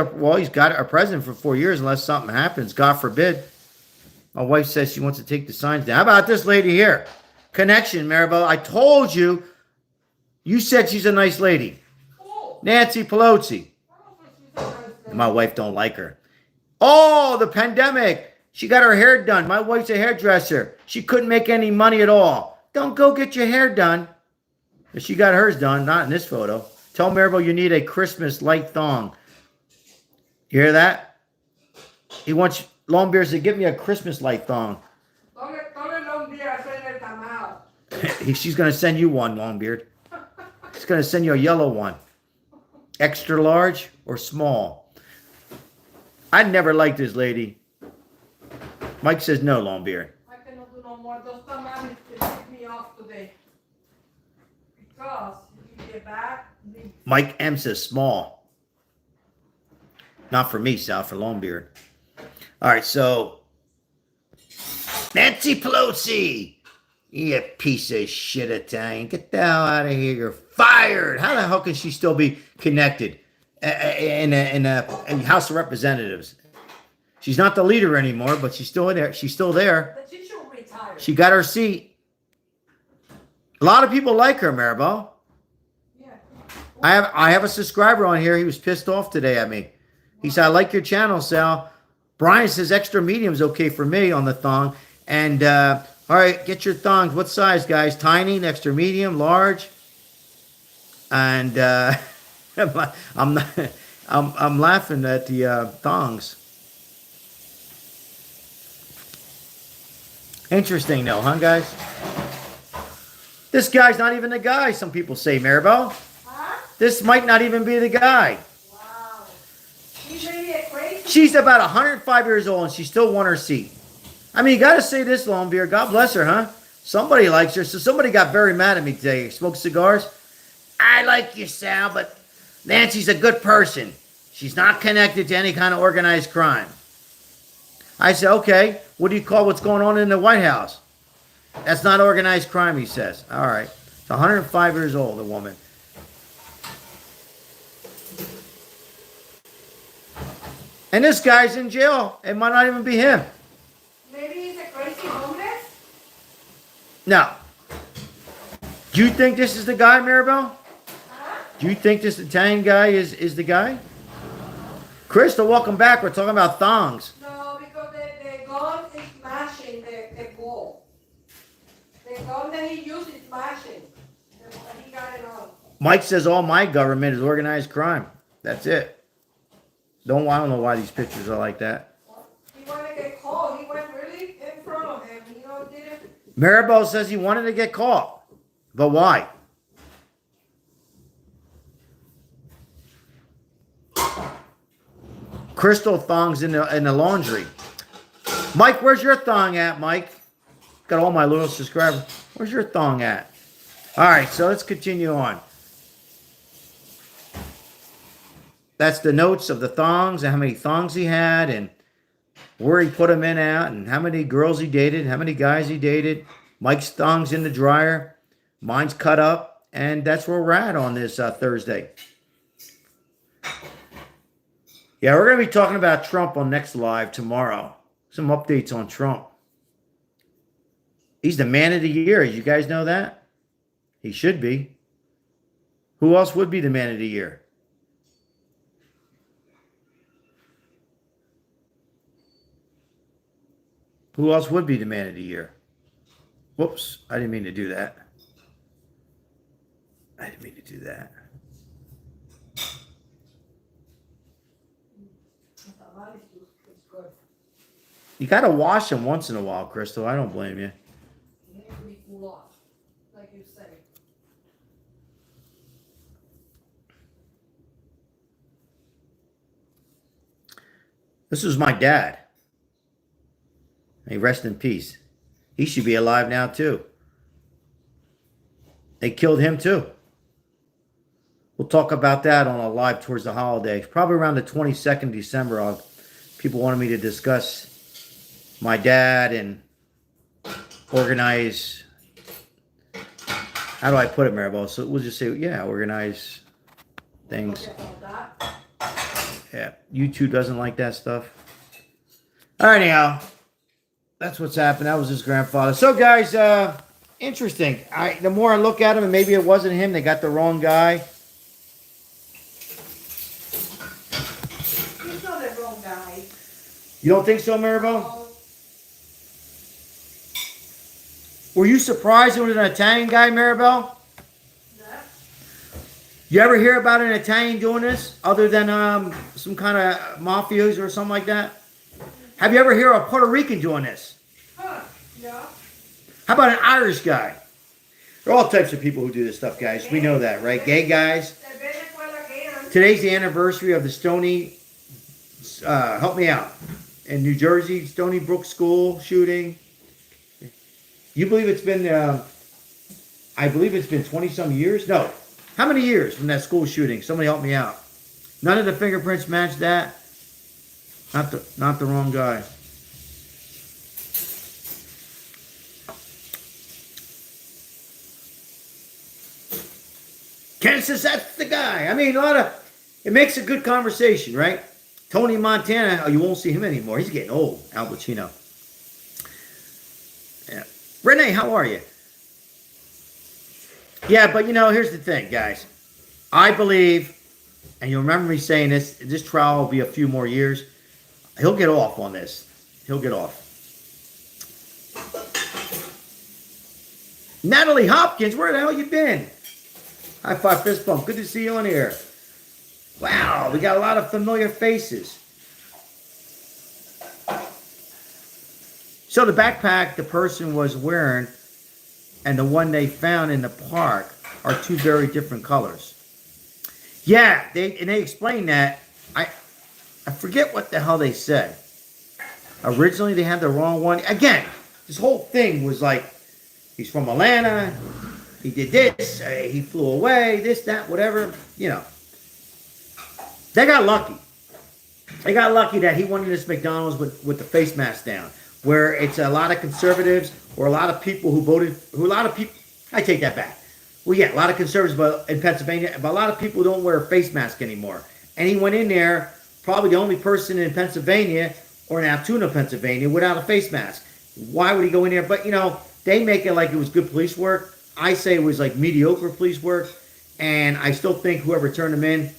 got a president for 4 years unless something happens. God forbid. My wife says she wants to take the signs down. How about this lady here? Connection, Maribel. I told you. You said she's a nice lady. Cool. Nancy Pelosi. My wife don't like her. Oh, the pandemic. She got her hair done. My wife's a hairdresser. She couldn't make any money at all. Don't go get your hair done. But she got hers done, not in this photo. Tell Maribel you need a Christmas light thong. You hear that? He wants Longbeard to give me a Christmas light thong. She's going to send you one, Longbeard. She's going to send you a yellow one. Extra large or small. I never liked this lady. Mike says no, Longbeard. I cannot do no no more. Those tamales to pick me off today. Because you get back. Mike M says small. Not for me, Sal, for Longbeard. All right, so Nancy Pelosi, you piece of shit Italian. Get the hell out of here. You're fired. How the hell can she still be connected in the House of Representatives? She's not the leader anymore, but she's still in there. She's still there. But she should retire. She got her seat. A lot of people like her, Maribel. Yeah. I have a subscriber on here. He was pissed off today at me. He said, I like your channel, Sal. Brian says extra medium's okay for me on the thong. And, all right, get your thongs. What size, guys? Tiny, extra medium, large? And I'm laughing at the thongs. Interesting, though, huh, guys? This guy's not even the guy, some people say, Maribel. Huh? This might not even be the guy. Wow. She's really a crazy. She's about 105 years old, and she still won her seat. I mean, you got to say this, Longbeard. God bless her, huh? Somebody likes her. So somebody got very mad at me today. Smoked cigars. I like you, Sal, but Nancy's a good person. She's not connected to any kind of organized crime. I said, okay, what do you call what's going on in the White House? That's not organized crime, he says. All right. It's 105 years old, the woman. And this guy's in jail. It might not even be him. Maybe he's a crazy homeless? No. Do you think this is the guy, Maribel? Huh? Do you think this Italian guy is the guy? Crystal, welcome back. We're talking about thongs. No, because the gun is mashing the ball. The gun that he used is mashing. He got it on. Mike says all my government is organized crime. That's it. I don't know why these pictures are like that. He wanted to get caught. He went really in front of him. You know, didn't. Maribel says he wanted to get caught. But why? Crystal thongs in the laundry. Mike, where's your thong at, Mike? Got all my little subscribers. Where's your thong at? All right, so let's continue on. That's the notes of the thongs and how many thongs he had and where he put them in at and how many girls he dated, how many guys he dated. Mike's thong's in the dryer. Mine's cut up. And that's where we're at on this Thursday. Yeah, we're going to be talking about Trump on Next Live tomorrow. Some updates on Trump. He's the man of the year. You guys know that? He should be. Who else would be the man of the year? Who else would be the man of the year? Whoops, I didn't mean to do that. I didn't mean to do that. You got to wash them once in a while, Crystal. I don't blame you. He needs to be cool off, like you say. This was my dad. May rest in peace. He should be alive now, too. They killed him, too. We'll talk about that on a live towards the holidays. Probably around the 22nd of December. People wanted me to discuss my dad and organize. How do I put it, Maribel? So we'll just say, yeah, organize things. Yeah, YouTube doesn't like that stuff. All right, anyhow. That's what's happened. That was his grandfather. So, guys, interesting. The more I look at him, and maybe it wasn't him, they got the wrong guy. He's not the wrong guy. You don't think so, Maribel? No. Were you surprised it was an Italian guy, Maribel? Yeah. You ever hear about an Italian doing this, other than some kind of mafias or something like that? Have you ever heard of a Puerto Rican doing this? Huh. Yeah. How about an Irish guy? There are all types of people who do this stuff, guys. We know that, right? Gay guys. Today's the anniversary of the Stony, help me out, in New Jersey, Stony Brook School shooting. You believe it's been, I believe it's been 20 some years? No. How many years from that school shooting? Somebody help me out. None of the fingerprints match that? Not the wrong guy. Ken says that's the guy. I mean, it makes a good conversation, right? Tony Montana, oh, you won't see him anymore. He's getting old, Al Pacino. Yeah. Renee, how are you? Yeah, but here's the thing, guys. I believe, and you'll remember me saying this trial will be a few more years. He'll get off on this. He'll get off. Natalie Hopkins, where the hell you been? High five, fist bump. Good to see you on here. Wow, we got a lot of familiar faces. So the backpack the person was wearing and the one they found in the park are two very different colors. Yeah, they explained that. I forget what the hell they said. Originally, they had the wrong one. Again, this whole thing was like, he's from Atlanta. He did this. He flew away. This, that, whatever. They got lucky. They got lucky that he went in this McDonald's with the face mask down, where it's a lot of conservatives or a lot of people who voted. I take that back. Well, yeah, a lot of conservatives in Pennsylvania, but a lot of people don't wear a face mask anymore. And he went in there, probably the only person in Pennsylvania or in Altoona, Pennsylvania, without a face mask. Why would he go in there? But, they make it like it was good police work. I say it was like mediocre police work. And I still think whoever turned him in,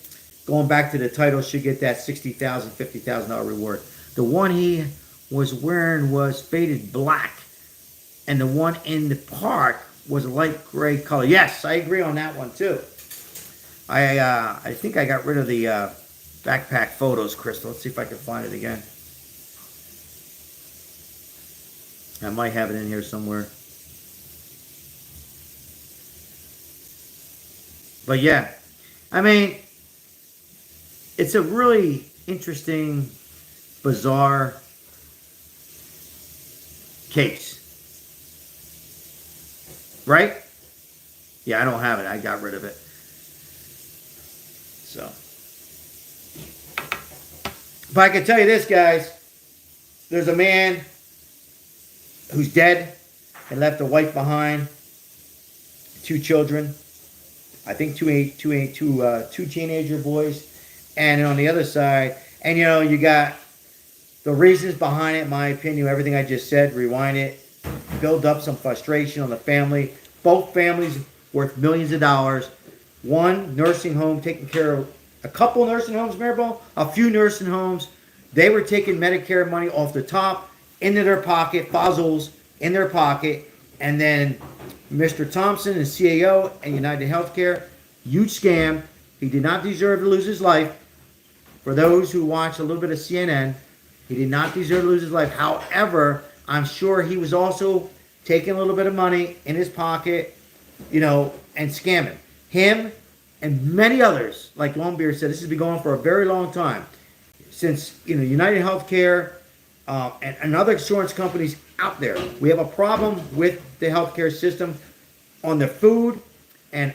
going back to the title, should get that $60,000, $50,000 reward. The one he was wearing was faded black. And the one in the park was a light gray color. Yes, I agree on that one too. I think I got rid of the backpack photos, Crystal. Let's see if I can find it again. I might have it in here somewhere. But yeah, I mean, it's a really interesting, bizarre case. Right? Yeah, I don't have it. I got rid of it. So. But I can tell you this, guys. There's a man who's dead and left a wife behind, 2 children. I think two teenager boys. And on the other side, and you got the reasons behind it, in my opinion, everything I just said, rewind it, build up some frustration on the family. Both families worth millions of dollars. One nursing home taking care of a couple nursing homes, Maribel, a few nursing homes. They were taking Medicare money off the top into their pocket, fozzles in their pocket, and then Mr. Thompson and CAO and United Healthcare, huge scam. He did not deserve to lose his life. For those who watch a little bit of CNN, he did not deserve to lose his life. However, I'm sure he was also taking a little bit of money in his pocket, and scamming. Him and many others, like Longbeard said, this has been going on for a very long time. Since, United Healthcare and other insurance companies out there. We have a problem with the healthcare system on the food and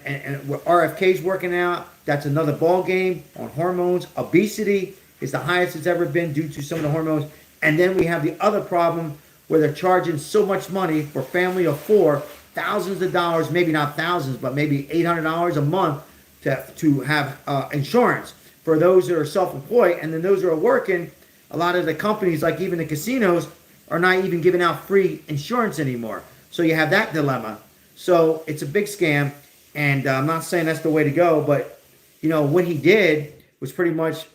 what RFK's working out. That's another ball game on hormones. Obesity is the highest it's ever been due to some of the hormones. And then we have the other problem where they're charging so much money for family of 4, thousands of dollars, maybe not thousands, but maybe $800 a month to have insurance for those that are self-employed. And then those that are working, a lot of the companies, like even the casinos, are not even giving out free insurance anymore. So you have that dilemma. So it's a big scam. And I'm not saying that's the way to go, but, what he did was pretty much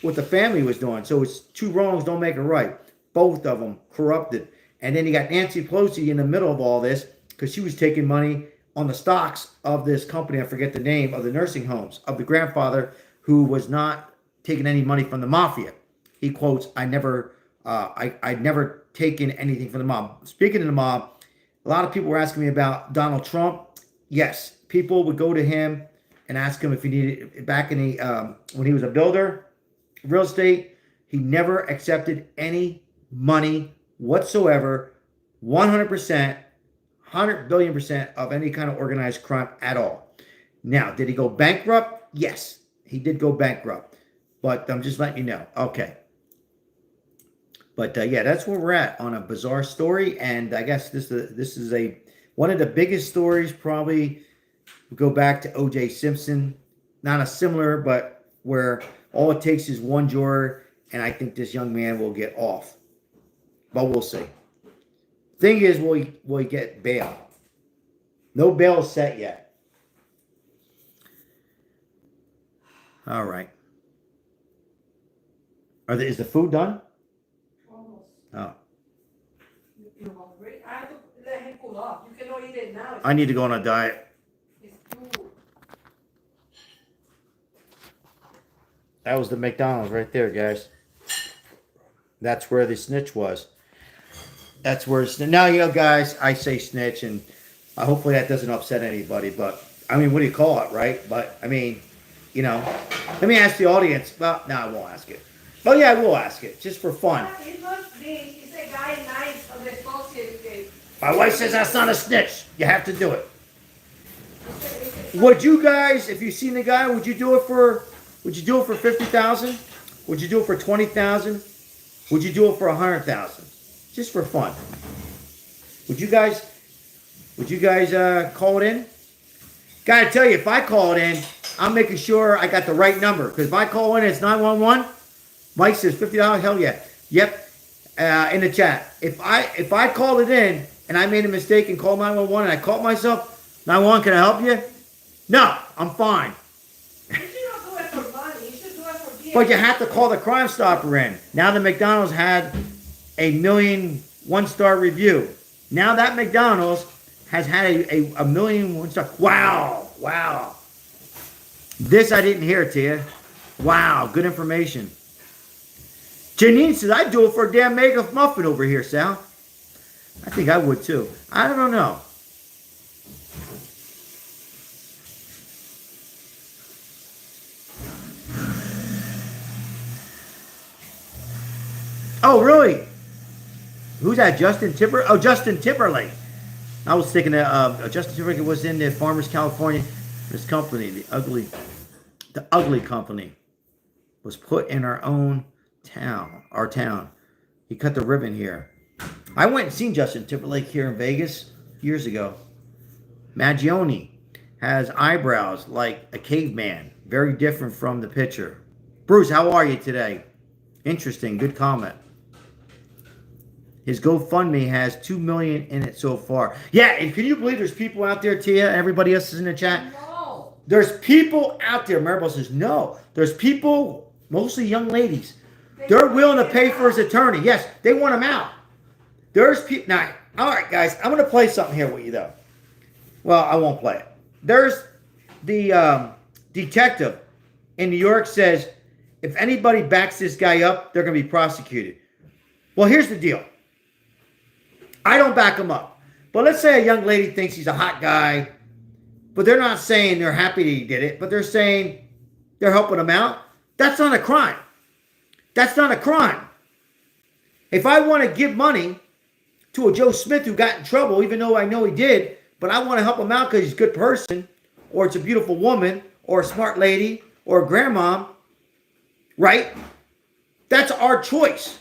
what the family was doing. So it's 2 wrongs don't make a right. Both of them corrupted. And then you got Nancy Pelosi in the middle of all this because she was taking money on the stocks of this company. I forget the name of the nursing homes of the grandfather who was not taking any money from the mafia. He quotes, I'd never taken anything from the mob. Speaking of the mob, a lot of people were asking me about Donald Trump. Yes, people would go to him and ask him if he needed, back in the, when he was a builder, real estate, he never accepted any money whatsoever, 100%, 100 billion% of any kind of organized crime at all. Now, did he go bankrupt? Yes, he did go bankrupt. But I'm just letting you know. Okay. But yeah, that's where we're at on a bizarre story. And I guess this is one of the biggest stories probably. Go back to O.J. Simpson. Not a similar, but where all it takes is one juror, and I think this young man will get off. But we'll see. Thing is, will he get bail? No bail set yet. All right. Is the food done? Almost. Oh. You're hungry? I have to let him cool off. You cannot eat it now. I need to go on a diet. It's too... That was the McDonald's right there, guys. That's where the snitch was. That's where now, you know, guys, I say snitch, and hopefully that doesn't upset anybody. But I mean, what do you call it, right? But I mean, you know, let me ask the audience. Well, no, I won't ask it. Oh yeah, I will ask it just for fun. It's not me. It's a guy nice on the associate. My wife says that's not a snitch. You have to do it. Would you guys, if you seen the guy, would you do it for? Would you do it for 50,000? Would you do it for 20,000? Would you do it for 100,000? Just for fun. Would you guys call it in? Gotta tell you, if I call it in, I'm making sure I got the right number. Because if I call in, it's 911. Mike says $50. Hell yeah. Yep. In the chat. If I called it in and I made a mistake and called 911 and I caught myself, 911, can I help you? No, I'm fine. You should not do it for money. You should do it for beer. But you have to call the Crime Stopper in. Now the McDonald's had a 1 million one-star review. Now that McDonald's has had a 1 million one-star. Wow. This I didn't hear, Tia. Wow, good information. Janine says, I'd do it for a damn mega muffin over here, Sal. I think I would too. I don't know. Oh, really? Who's that? Justin Timberlake? Oh, Justin Timberlake. I was thinking that Justin Timberlake was in the Farmers California. This company, the ugly company, was put in our town. He cut the ribbon here. I went and seen Justin Timberlake here in Vegas years ago. Mangione has eyebrows like a caveman. Very different from the picture. Bruce, how are you today? Interesting. Good comment. His GoFundMe has 2 million in it so far. Yeah, and can you believe there's people out there, Tia? Everybody else is in the chat. No. There's people out there. Maribel says no. There's people, mostly young ladies. They're willing to pay for his attorney. Yes, they want him out. There's people. Now, all right, guys, I'm going to play something here with you, though. Well, I won't play it. There's the detective in New York says if anybody backs this guy up, they're going to be prosecuted. Well, here's the deal. I don't back him up. But let's say a young lady thinks he's a hot guy, but they're not saying they're happy that he did it, but they're saying they're helping him out. That's not a crime. That's not a crime. If I want to give money to a Joe Smith who got in trouble, even though I know he did, but I want to help him out because he's a good person, or it's a beautiful woman, or a smart lady, or a grandma, right? That's our choice.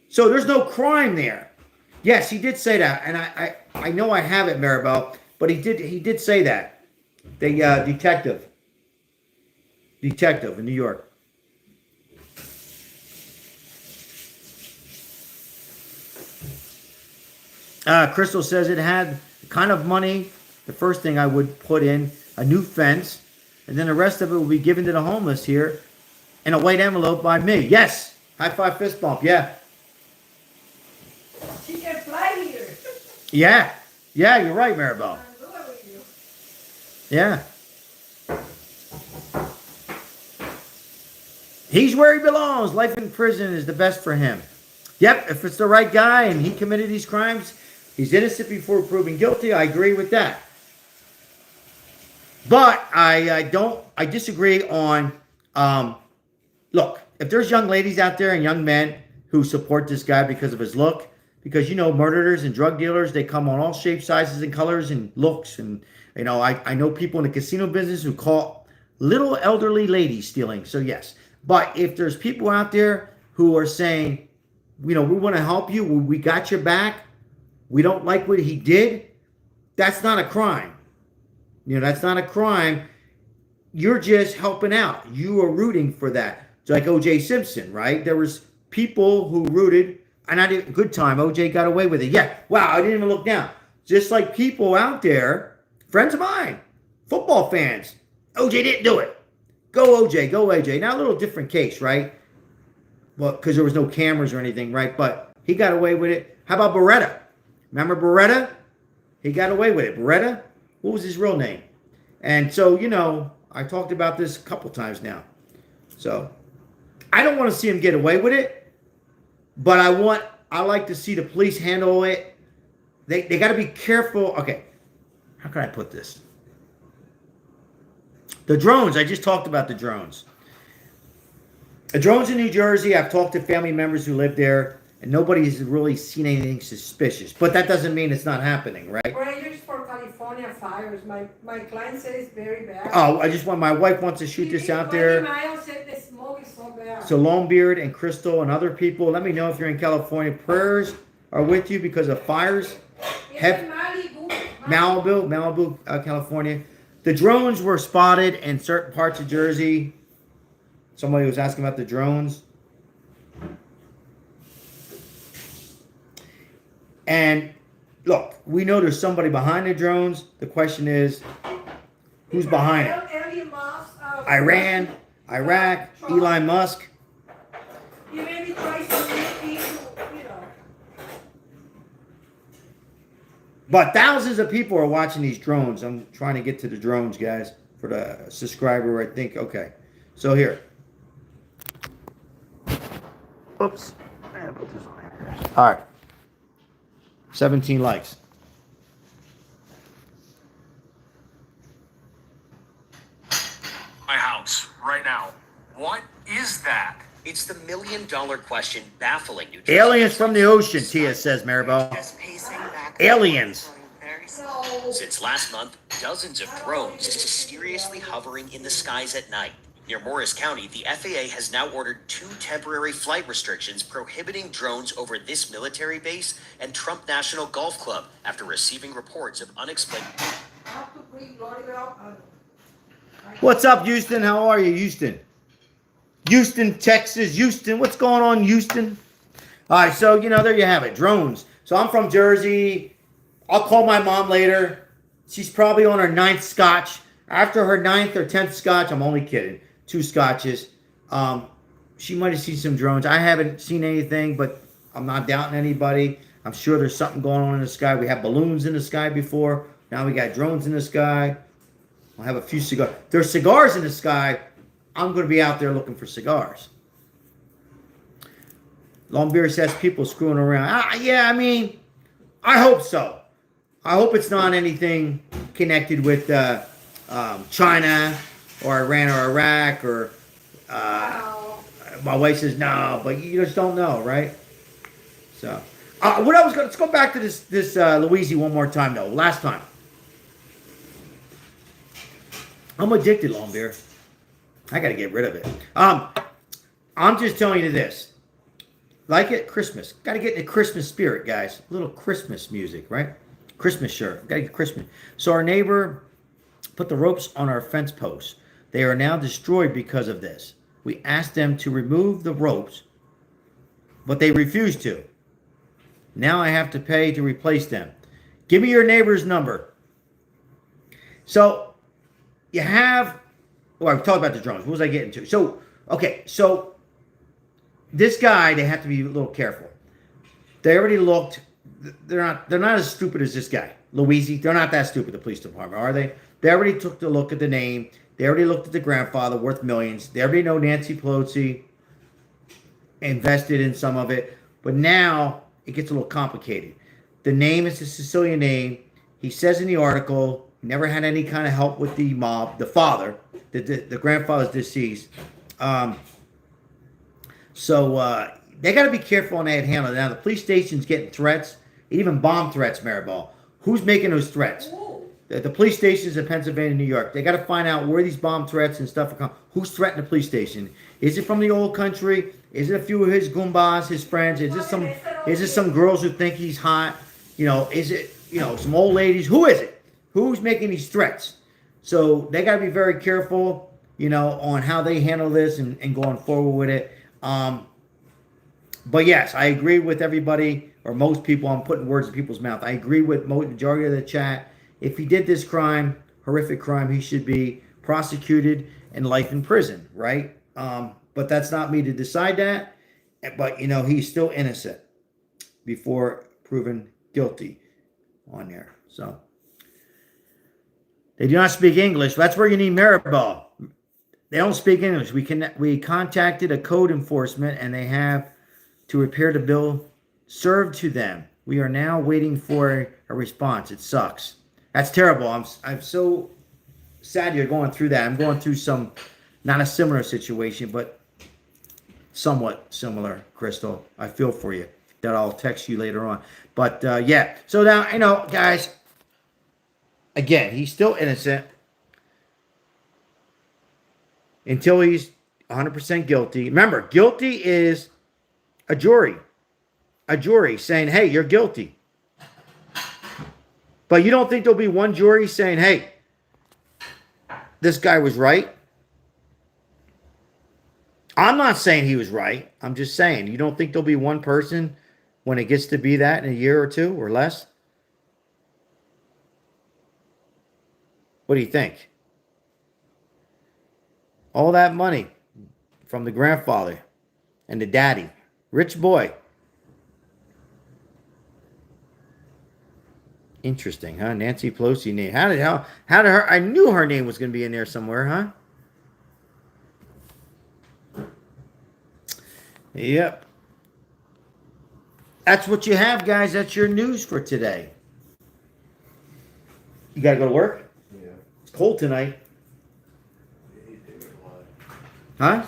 So there's no crime there. Yes, he did say that, and I know I have it, Maribel, but he did say that. The detective in New York. Crystal says it had the kind of money. The first thing I would put in a new fence, and then the rest of it will be given to the homeless here in a white envelope by me. Yes, high five, fist bump. Yeah. She can fly here. Yeah, you're right, Maribel. Yeah. He's where he belongs. Life in prison is the best for him. Yep, if it's the right guy and he committed these crimes, he's innocent before proven guilty. I agree with that. But I disagree on, look, if there's young ladies out there and young men who support this guy because of his look, because, murderers and drug dealers, they come on all shapes, sizes, and colors and looks. And, I know people in the casino business who call little elderly ladies stealing. So, yes. But if there's people out there who are saying, we want to help you, we got your back, we don't like what he did, that's not a crime. That's not a crime. You're just helping out. You are rooting for that. It's like O.J. Simpson, right? There was people who rooted, and I did a good time. O.J. got away with it. Yeah, wow, I didn't even look down. Just like people out there, friends of mine, football fans, O.J. didn't do it. Go O.J., go O.J. Now, a little different case, right? Well, because there was no cameras or anything, right? But he got away with it. How about Beretta? Remember Beretta? He got away with it. Beretta? What was his real name? And so, I talked about this a couple times now. So, I don't want to see him get away with it, but I like to see the police handle it. They got to be careful. Okay, how can I put this? The drones, I just talked about the drones. The drones in New Jersey, I've talked to family members who live there, and nobody's really seen anything suspicious. But that doesn't mean it's not happening, right? Rangers for California fires. My client said it's very bad. Oh, my wife wants to shoot this out there. 20 miles said the smoke is so bad. So Longbeard and Crystal and other people, let me know if you're in California. Prayers are with you because of fires. Malibu, California. The drones were spotted in certain parts of Jersey. Somebody was asking about the drones. And look, we know there's somebody behind the drones. The question is, who's behind it? Iran, Iraq, Elon Musk. You maybe try some new people, But thousands of people are watching these drones. I'm trying to get to the drones, guys, for the subscriber, I think. Okay. So here. Oops. All right. 17 likes. My house right now. What is that? It's the $1,000,000 question baffling New Jersey. Aliens from the ocean, Tia says, Maribel. Just pacing back. Aliens. Going very slow. Since last month, dozens of drones mysteriously hovering in the skies at night. Near Morris County, the FAA has now ordered 2 temporary flight restrictions prohibiting drones over this military base and Trump National Golf Club after receiving reports of unexplained. What's up, Houston? How are you, Houston? Houston, Texas. Houston, what's going on, Houston? All right, so, there you have it. Drones. So I'm from Jersey. I'll call my mom later. She's probably on her 9th scotch. After her 9th or 10th scotch, I'm only kidding. 2 scotches. She might have seen some drones. I haven't seen anything, but I'm not doubting anybody. I'm sure there's something going on in the sky. We had balloons in the sky before. Now we got drones in the sky. I'll have a few cigars. There's cigars in the sky. I'm going to be out there looking for cigars. Longbeard says people screwing around. Yeah, I hope so. I hope it's not anything connected with China or Iran or Iraq or my wife says no, but you just don't know, right? So, let's go back to this Luigi one more time though. Last time. I'm addicted, Longbeard. I got to get rid of it. I'm just telling you this. Like it, Christmas. Got to get in the Christmas spirit, guys. A little Christmas music, right? Christmas shirt. Got to get Christmas. So our neighbor put the ropes on our fence posts. They are now destroyed because of this. We asked them to remove the ropes, but they refused to. Now I have to pay to replace them. Give me your neighbor's number. So you have... Well, I've talked about the drones. What was I getting to? So, okay. So this guy, they have to be a little careful. They already looked... They're not as stupid as this guy, Luigi. They're not that stupid, the police department, are they? They already took the look at the name. They already looked at the grandfather, worth millions. They already know Nancy Pelosi invested in some of it. But now it gets a little complicated. The name is a Sicilian name. He says in the article, he never had any kind of help with the mob. The father, the grandfather's deceased. So they got to be careful on how they handle it. Now, the police station's getting threats, even bomb threats, Maribel. Who's making those threats? The police stations in Pennsylvania and New York. They got to find out where these bomb threats and stuff are coming. Who's threatening the police station? Is it from the old country? Is it a few of his goombas, his friends? Is it some girls who think he's hot? Is it, some old ladies? Who is it? Who's making these threats? So they got to be very careful, on how they handle this and going forward with it. But yes, I agree with everybody, or most people. I'm putting words in people's mouth. I agree with majority of the chat. If he did this crime, horrific crime, he should be prosecuted and life in prison, right? But that's not me to decide that. But, he's still innocent before proven guilty on there. So they do not speak English. That's where you need Maribel. They don't speak English. We contacted a code enforcement, and they have to repair the bill served to them. We are now waiting for a response. It sucks. That's terrible. I'm so sad you're going through that. I'm going through not a similar situation, but somewhat similar, Crystal. I feel for you. That I'll text you later on. But yeah. So now, guys, again, he's still innocent until he's 100% guilty. Remember, guilty is a jury saying, hey, you're guilty. But you don't think there'll be one jury saying, hey, this guy was right? I'm not saying he was right. I'm just saying, you don't think there'll be one person when it gets to be that in a year or two or less? What do you think? All that money from the grandfather and the daddy. Rich boy. Interesting, huh? Nancy Pelosi name. How did her? I knew her name was going to be in there somewhere, huh? Yep. That's what you have, guys. That's your news for today. You got to go to work? Yeah. It's cold tonight. Huh?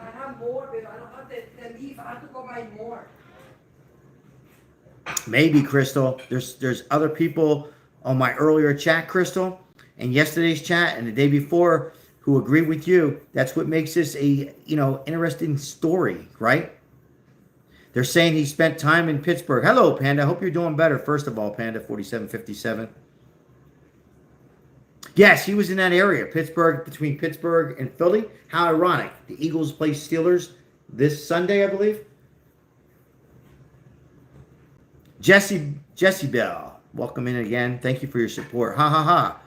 I have more, but I don't have the leaf. I have to go buy more. Maybe, Crystal. There's other people on my earlier chat, Crystal, and yesterday's chat and the day before who agree with you. That's what makes this a interesting story, right? They're saying he spent time in Pittsburgh. Hello, Panda. I hope you're doing better. First of all, Panda 4757. Yes, he was in that area, Pittsburgh, between Pittsburgh and Philly. How ironic. The Eagles play Steelers this Sunday, I believe. Jesse Bell, welcome in again. Thank you for your support. Ha ha ha.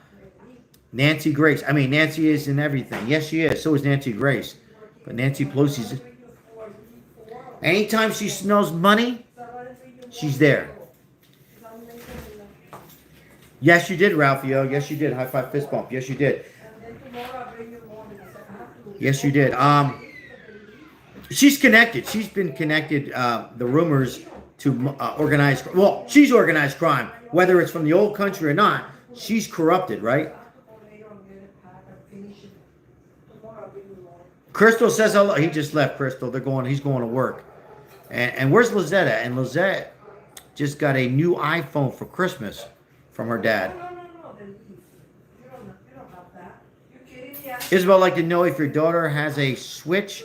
Nancy Grace. I mean, Nancy is in everything. Yes, she is. So is Nancy Grace. But Nancy Pelosi's. Anytime she smells money, she's there. Yes, you did, Ralphio. Yes, you did. High five, fist bump. Yes, you did. Yes, you did. She's connected. She's been connected. The rumors to organized. Well, she's organized crime, whether it's from the old country or not. She's corrupted, right? Crystal says hello. He just left. Crystal. He's going to work. And where's Lizette at? And Lizette just got a new iPhone for Christmas from her dad. Isabel would like to know if your daughter has a Switch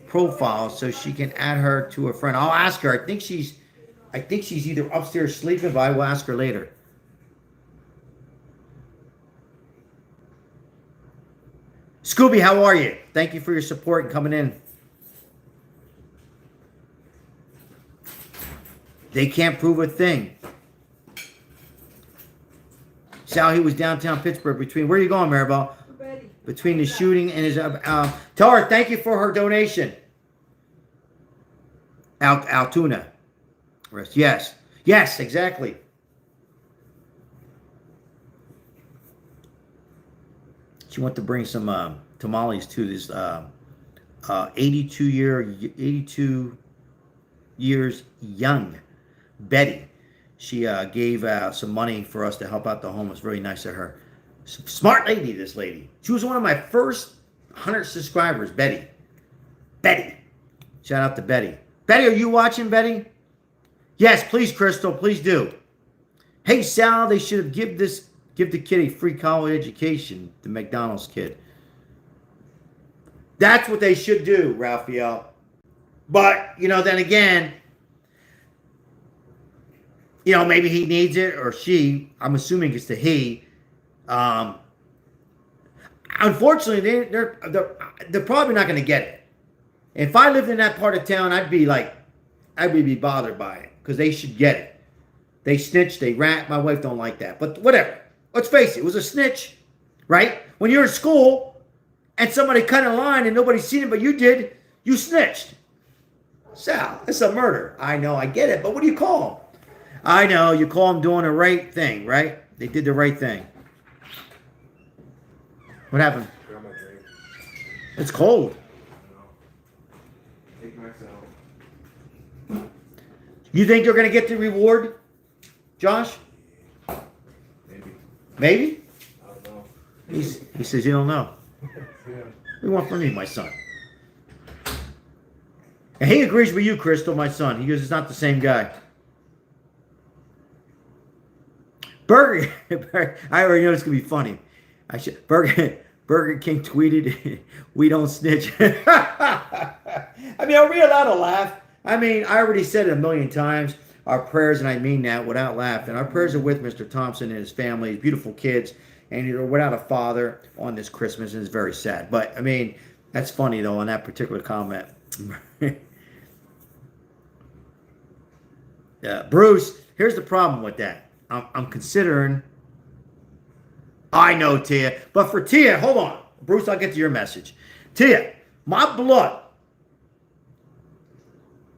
profile so she can add her to a friend. I'll ask her. I think she's either upstairs sleeping, but I will ask her later. Scooby, how are you? Thank you for your support and coming in. They can't prove a thing. Sal, he was downtown Pittsburgh between. Where are you going, Maribel? Between the shooting and his. Tell her thank you for her donation. Altoona. Yes. Yes, exactly. She went to bring some tamales to this 82 years young Betty. She gave some money for us to help out the homeless. Very nice of her. Smart lady, this lady. She was one of my first 100 subscribers, Betty. Shout out to Betty. Betty, are you watching, Betty? Yes, please, Crystal, please do. Hey, Sal, they should have give the kid a free college education, the McDonald's kid. That's what they should do, Raphael. But, then again, maybe he needs it or she. I'm assuming it's the he. Unfortunately, they're probably not going to get it. If I lived in that part of town, I'd be bothered by it because they should get it. They snitch, they rat. My wife don't like that, but whatever. Let's face it was a snitch, right? When you're in school and somebody cut in line and nobody's seen it, but you did, you snitched. Sal, it's a murder. I know, I get it, but what do you call them? I know, you call them doing the right thing, right? They did the right thing. What happened? It's cold. You think they're going to get the reward, Josh? Maybe? I don't know. He says you don't know. We want from me, my son. And he agrees with you, Crystal, my son. He goes, it's not the same guy. Burger, I already know it's going to be funny. Burger King tweeted, we don't snitch. I mean, are we allowed to laugh? I mean, I already said it a million times. Our prayers, and I mean that without laughing, our prayers are with Mr. Thompson and his family, his beautiful kids, and you're without a father on this Christmas, and it's very sad. But, I mean, that's funny, though, on that particular comment. Bruce, here's the problem with that. I'm considering... I know, Tia. But for Tia, hold on. Bruce, I'll get to your message. Tia, my blood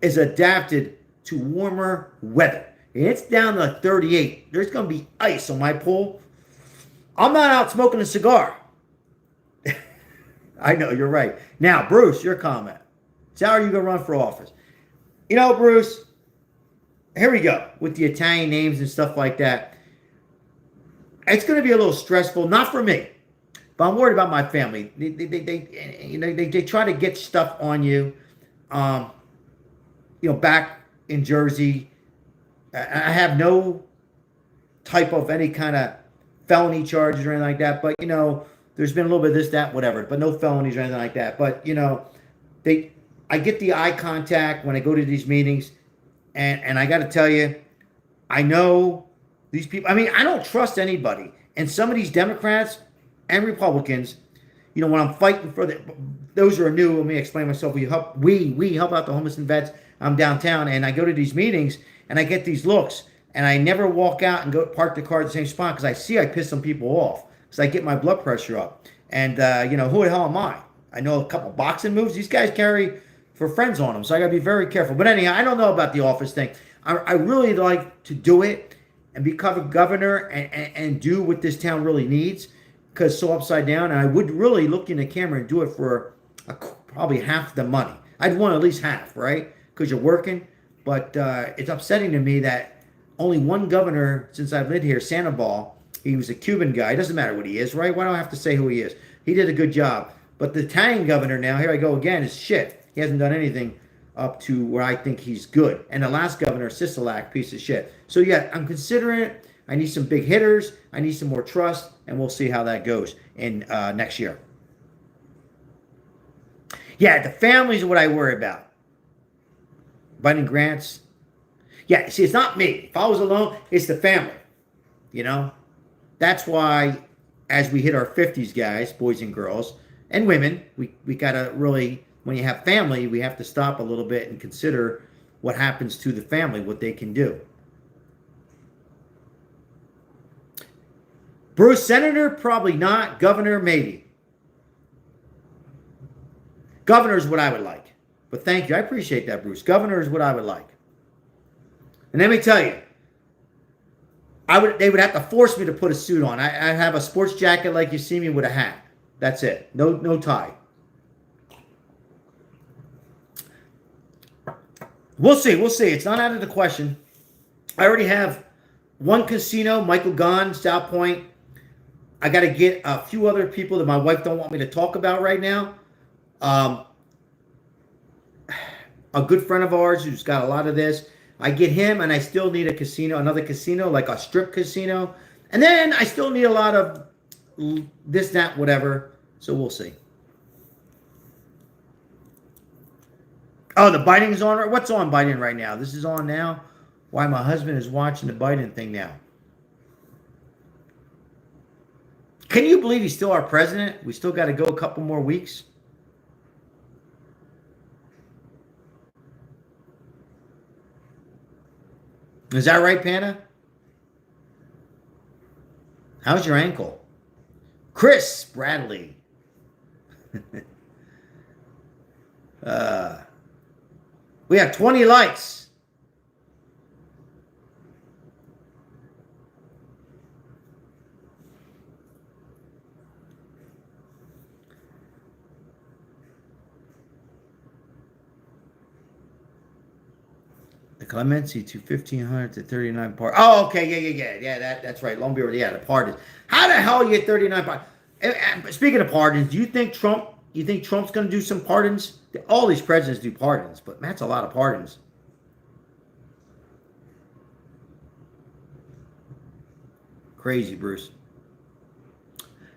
is adapted to warmer weather. And it's down to 38. There's going to be ice on my pool. I'm not out smoking a cigar. I know, you're right. Now, Bruce, your comment. So how are you going to run for office? Bruce, here we go. With the Italian names and stuff like that. It's going to be a little stressful, not for me, but I'm worried about my family. They try to get stuff on you. Back in Jersey, I have no type of any kind of felony charges or anything like that. But there's been a little bit of this, that, whatever, but no felonies or anything like that. But I get the eye contact when I go to these meetings, and I got to tell you, I know. These people, I mean, I don't trust anybody. And some of these Democrats and Republicans, when I'm fighting for those who are new, let me explain myself. We help out the homeless and vets. I'm downtown, and I go to these meetings, and I get these looks, and I never walk out and go park the car at the same spot because I piss some people off because I get my blood pressure up. And, who the hell am I? I know a couple boxing moves. These guys carry for friends on them, so I got to be very careful. But anyhow, I don't know about the office thing. I really like to do it and become governor and do what this town really needs because it's so upside down. And I would really look in the camera and do it for probably half the money. I'd want at least half, right? Because you're working. But it's upsetting to me that only one governor since I've lived here, Sandoval, he was a Cuban guy. It doesn't matter what he is, right? Why do I have to say who he is? He did a good job. But the Italian governor now, here I go again, is shit. He hasn't done anything up to where I think he's good. And the last governor, Sisolak, piece of shit. So yeah, I'm considering it. I need some big hitters. I need some more trust, and we'll see how that goes in next year. Yeah, the families are what I worry about. Biden grants. Yeah, see, it's not me. If I was alone, it's the family. That's why as we hit our 50s, guys, boys and girls, and women, we got to really... When you have family, we have to stop a little bit and consider what happens to the family, what they can do. Bruce, senator, probably not. Governor, maybe. Governor is what I would like. But thank you. I appreciate that, Bruce. Governor is what I would like. And let me tell you, they would have to force me to put a suit on. I have a sports jacket like you see me with a hat. That's it. No tie. We'll see. It's not out of the question. I already have one casino, Michael Gahn, South Point. I got to get a few other people that my wife don't want me to talk about right now. a good friend of ours who's got a lot of this. I get him, and I still need a casino, another casino, like a strip casino. And then I still need a lot of this, that, whatever. So we'll see. Oh, the Biden's on. What's on Biden right now? This is on now. Why my husband is watching the Biden thing now. Can you believe he's still our president? We still got to go a couple more weeks. Is that right, Panda? How's your ankle? Chris Bradley. We have 20 likes. The clemency to 1,500 to 39 pardons. Oh, okay, yeah. That's right. Long Beard, yeah, the pardons. How the hell you get 39 pardons? Speaking of pardons, do you think Trump's going to do some pardons? All these presidents do pardons, but that's a lot of pardons. Crazy, Bruce.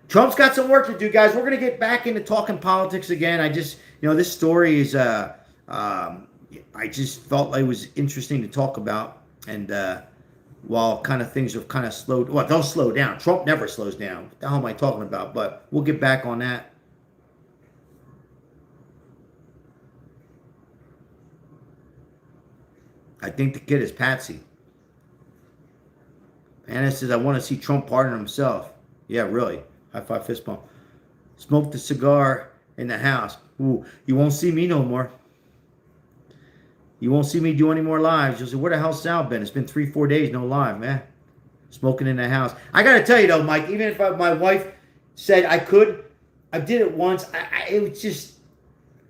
Trump's got some work to do, guys. We're going to get back into talking politics again. I just, this story is, I just felt like it was interesting to talk about. And while kind of things have kind of slowed, well, don't slow down. Trump never slows down. What the hell am I talking about? But we'll get back on that. I think the kid is Patsy. Anna says, I want to see Trump pardon himself. Yeah, really. High five, fist bump. Smoke the cigar in the house. Ooh, you won't see me no more. You won't see me do any more lives. You'll say, where the hell's Sal been? It's been 3-4 days, no live, man. Smoking in the house. I got to tell you, though, Mike, even if my wife said I could, I did it once. It would just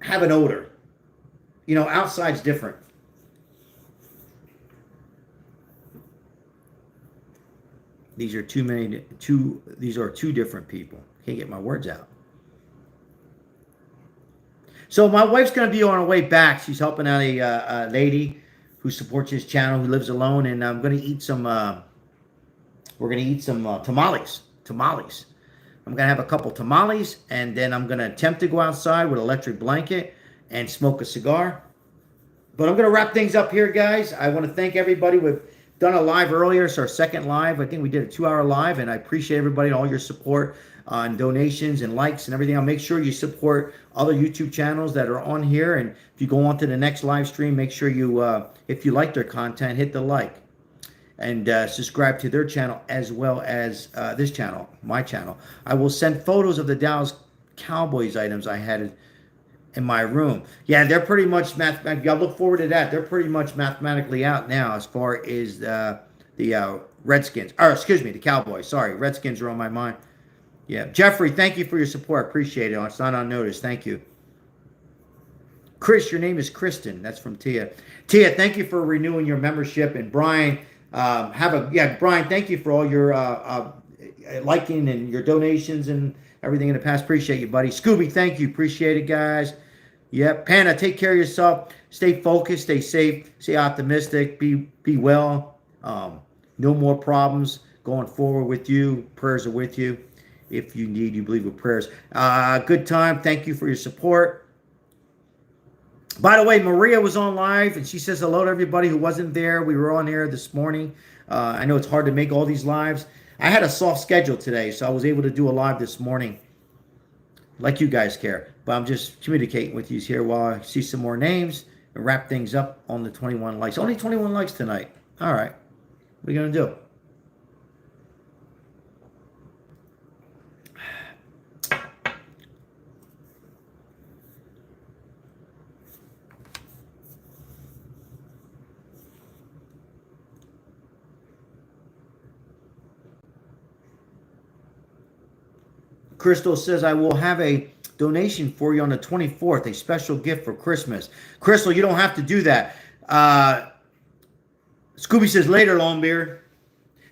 have an odor. Outside's different. These are these are two different people. Can't get my words out. So my wife's going to be on her way back. She's helping out a lady who supports his channel, who lives alone, and I'm going to eat some. We're going to eat some tamales. Tamales. I'm going to have a couple tamales, and then I'm going to attempt to go outside with an electric blanket and smoke a cigar. But I'm going to wrap things up here, guys. I want to thank everybody. We've done a live earlier. It's our second live. I think we did a 2-hour live, and I appreciate everybody and all your support and donations and likes and everything. I'll make sure you support other YouTube channels that are on here. And if you go on to the next live stream, make sure you, if you like their content, hit the like. And subscribe to their channel as well as this channel, my channel. I will send photos of the Dallas Cowboys items I had in my room. Yeah, they're pretty much mathematically. I look forward to that. They're pretty much mathematically out now as far as the Redskins. Or excuse me, the Cowboys. Sorry, Redskins are on my mind. Yeah, Jeffrey, thank you for your support. Appreciate it. It's not unnoticed. Thank you. Chris, your name is Kristen. That's from Tia. Tia, thank you for renewing your membership. And Brian, Brian, thank you for all your liking and your donations and everything in the past. Appreciate you, buddy. Scooby, thank you. Appreciate it, guys. Yep. Panda, take care of yourself. Stay focused. Stay safe. Stay optimistic. Be well. No more problems going forward with you. Prayers are with you. If you need, you believe with prayers. Good time. Thank you for your support. By the way, Maria was on live, and she says hello to everybody who wasn't there. We were on air this morning. I know it's hard to make all these lives. I had a soft schedule today, so I was able to do a live this morning, like you guys care. But I'm just communicating with you here while I see some more names and wrap things up on the 21 likes. Only 21 likes tonight. All right. What are you going to do? Crystal says, I will have a donation for you on the 24th, a special gift for Christmas. Crystal, you don't have to do that. Scooby says, later, Longbeard.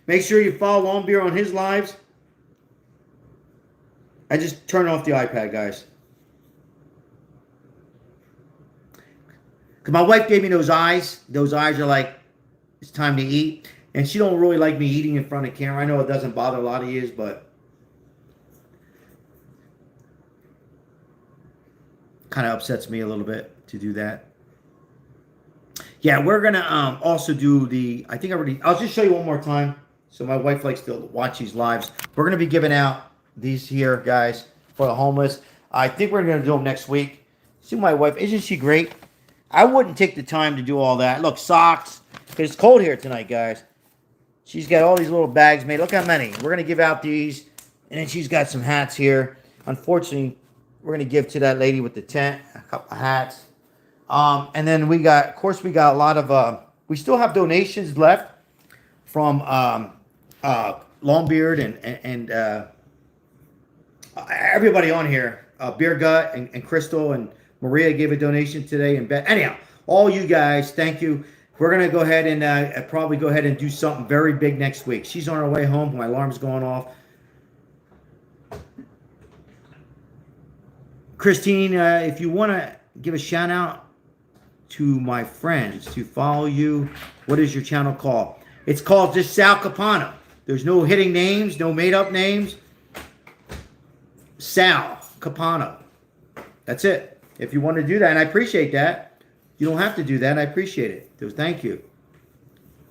Make sure you follow Longbeard on his lives. I just turned off the iPad, guys. Because my wife gave me those eyes. Those eyes are like, it's time to eat. And she don't really like me eating in front of camera. I know it doesn't bother a lot of you, but kind of upsets me a little bit to do that. Yeah, we're going to also do the, I think I already, I'll just show you one more time. So my wife likes to watch these lives. We're going to be giving out these here, guys, for the homeless. I think we're going to do them next week. See my wife, isn't she great? I wouldn't take the time to do all that. Look, socks, because it's cold here tonight, guys. She's got all these little bags made. Look how many. We're going to give out these. And then she's got some hats here. Unfortunately, we're going to give to that lady with the tent a couple of hats. And then we got, of course, we got a lot of, we still have donations left from Longbeard and everybody on here. Beer Gut and Crystal and Maria gave a donation today. And anyhow, all you guys, thank you. We're going to go ahead and probably go ahead and do something very big next week. She's on her way home. My alarm's going off. Christine, if you want to give a shout out to my friends to follow you, what is your channel called? It's called just Sal Capano. There's no hitting names, no made up names. Sal Capano. That's it. If you want to do that, and I appreciate that. You don't have to do that. I appreciate it. So thank you.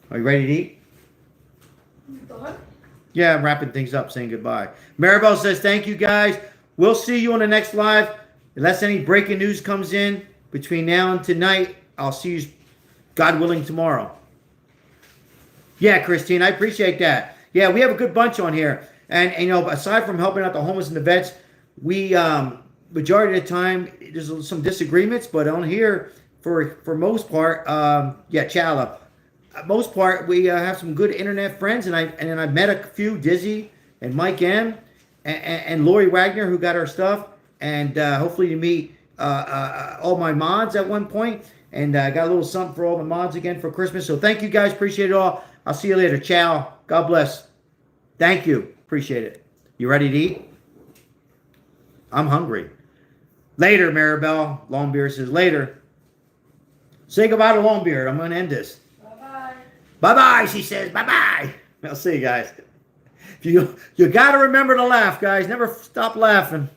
Are you ready to eat? Yeah, I'm wrapping things up, saying goodbye. Maribel says, thank you, guys. We'll see you on the next live. Unless any breaking news comes in between now and tonight, I'll see you, God willing, tomorrow. Yeah, Christine, I appreciate that. Yeah, we have a good bunch on here. And you know, aside from helping out the homeless and the vets, we, majority of the time, there's some disagreements, but on here, for most part, yeah, Chala. Most part, we have some good internet friends, and I've met a few, Dizzy and Mike M, and Lori Wagner, who got our stuff, and hopefully you meet all my mods at one point, and I got a little something for all the mods again for Christmas. So thank you guys, appreciate it all. I'll see you later. Ciao. God bless. Thank you. Appreciate it. You ready to eat? I'm hungry. Later, Maribel. Longbeard says later. Say goodbye to Longbeard. I'm going to end this. Bye-bye. Bye-bye, she says. Bye-bye. I'll see you guys. You got to remember to laugh, guys. Never stop laughing.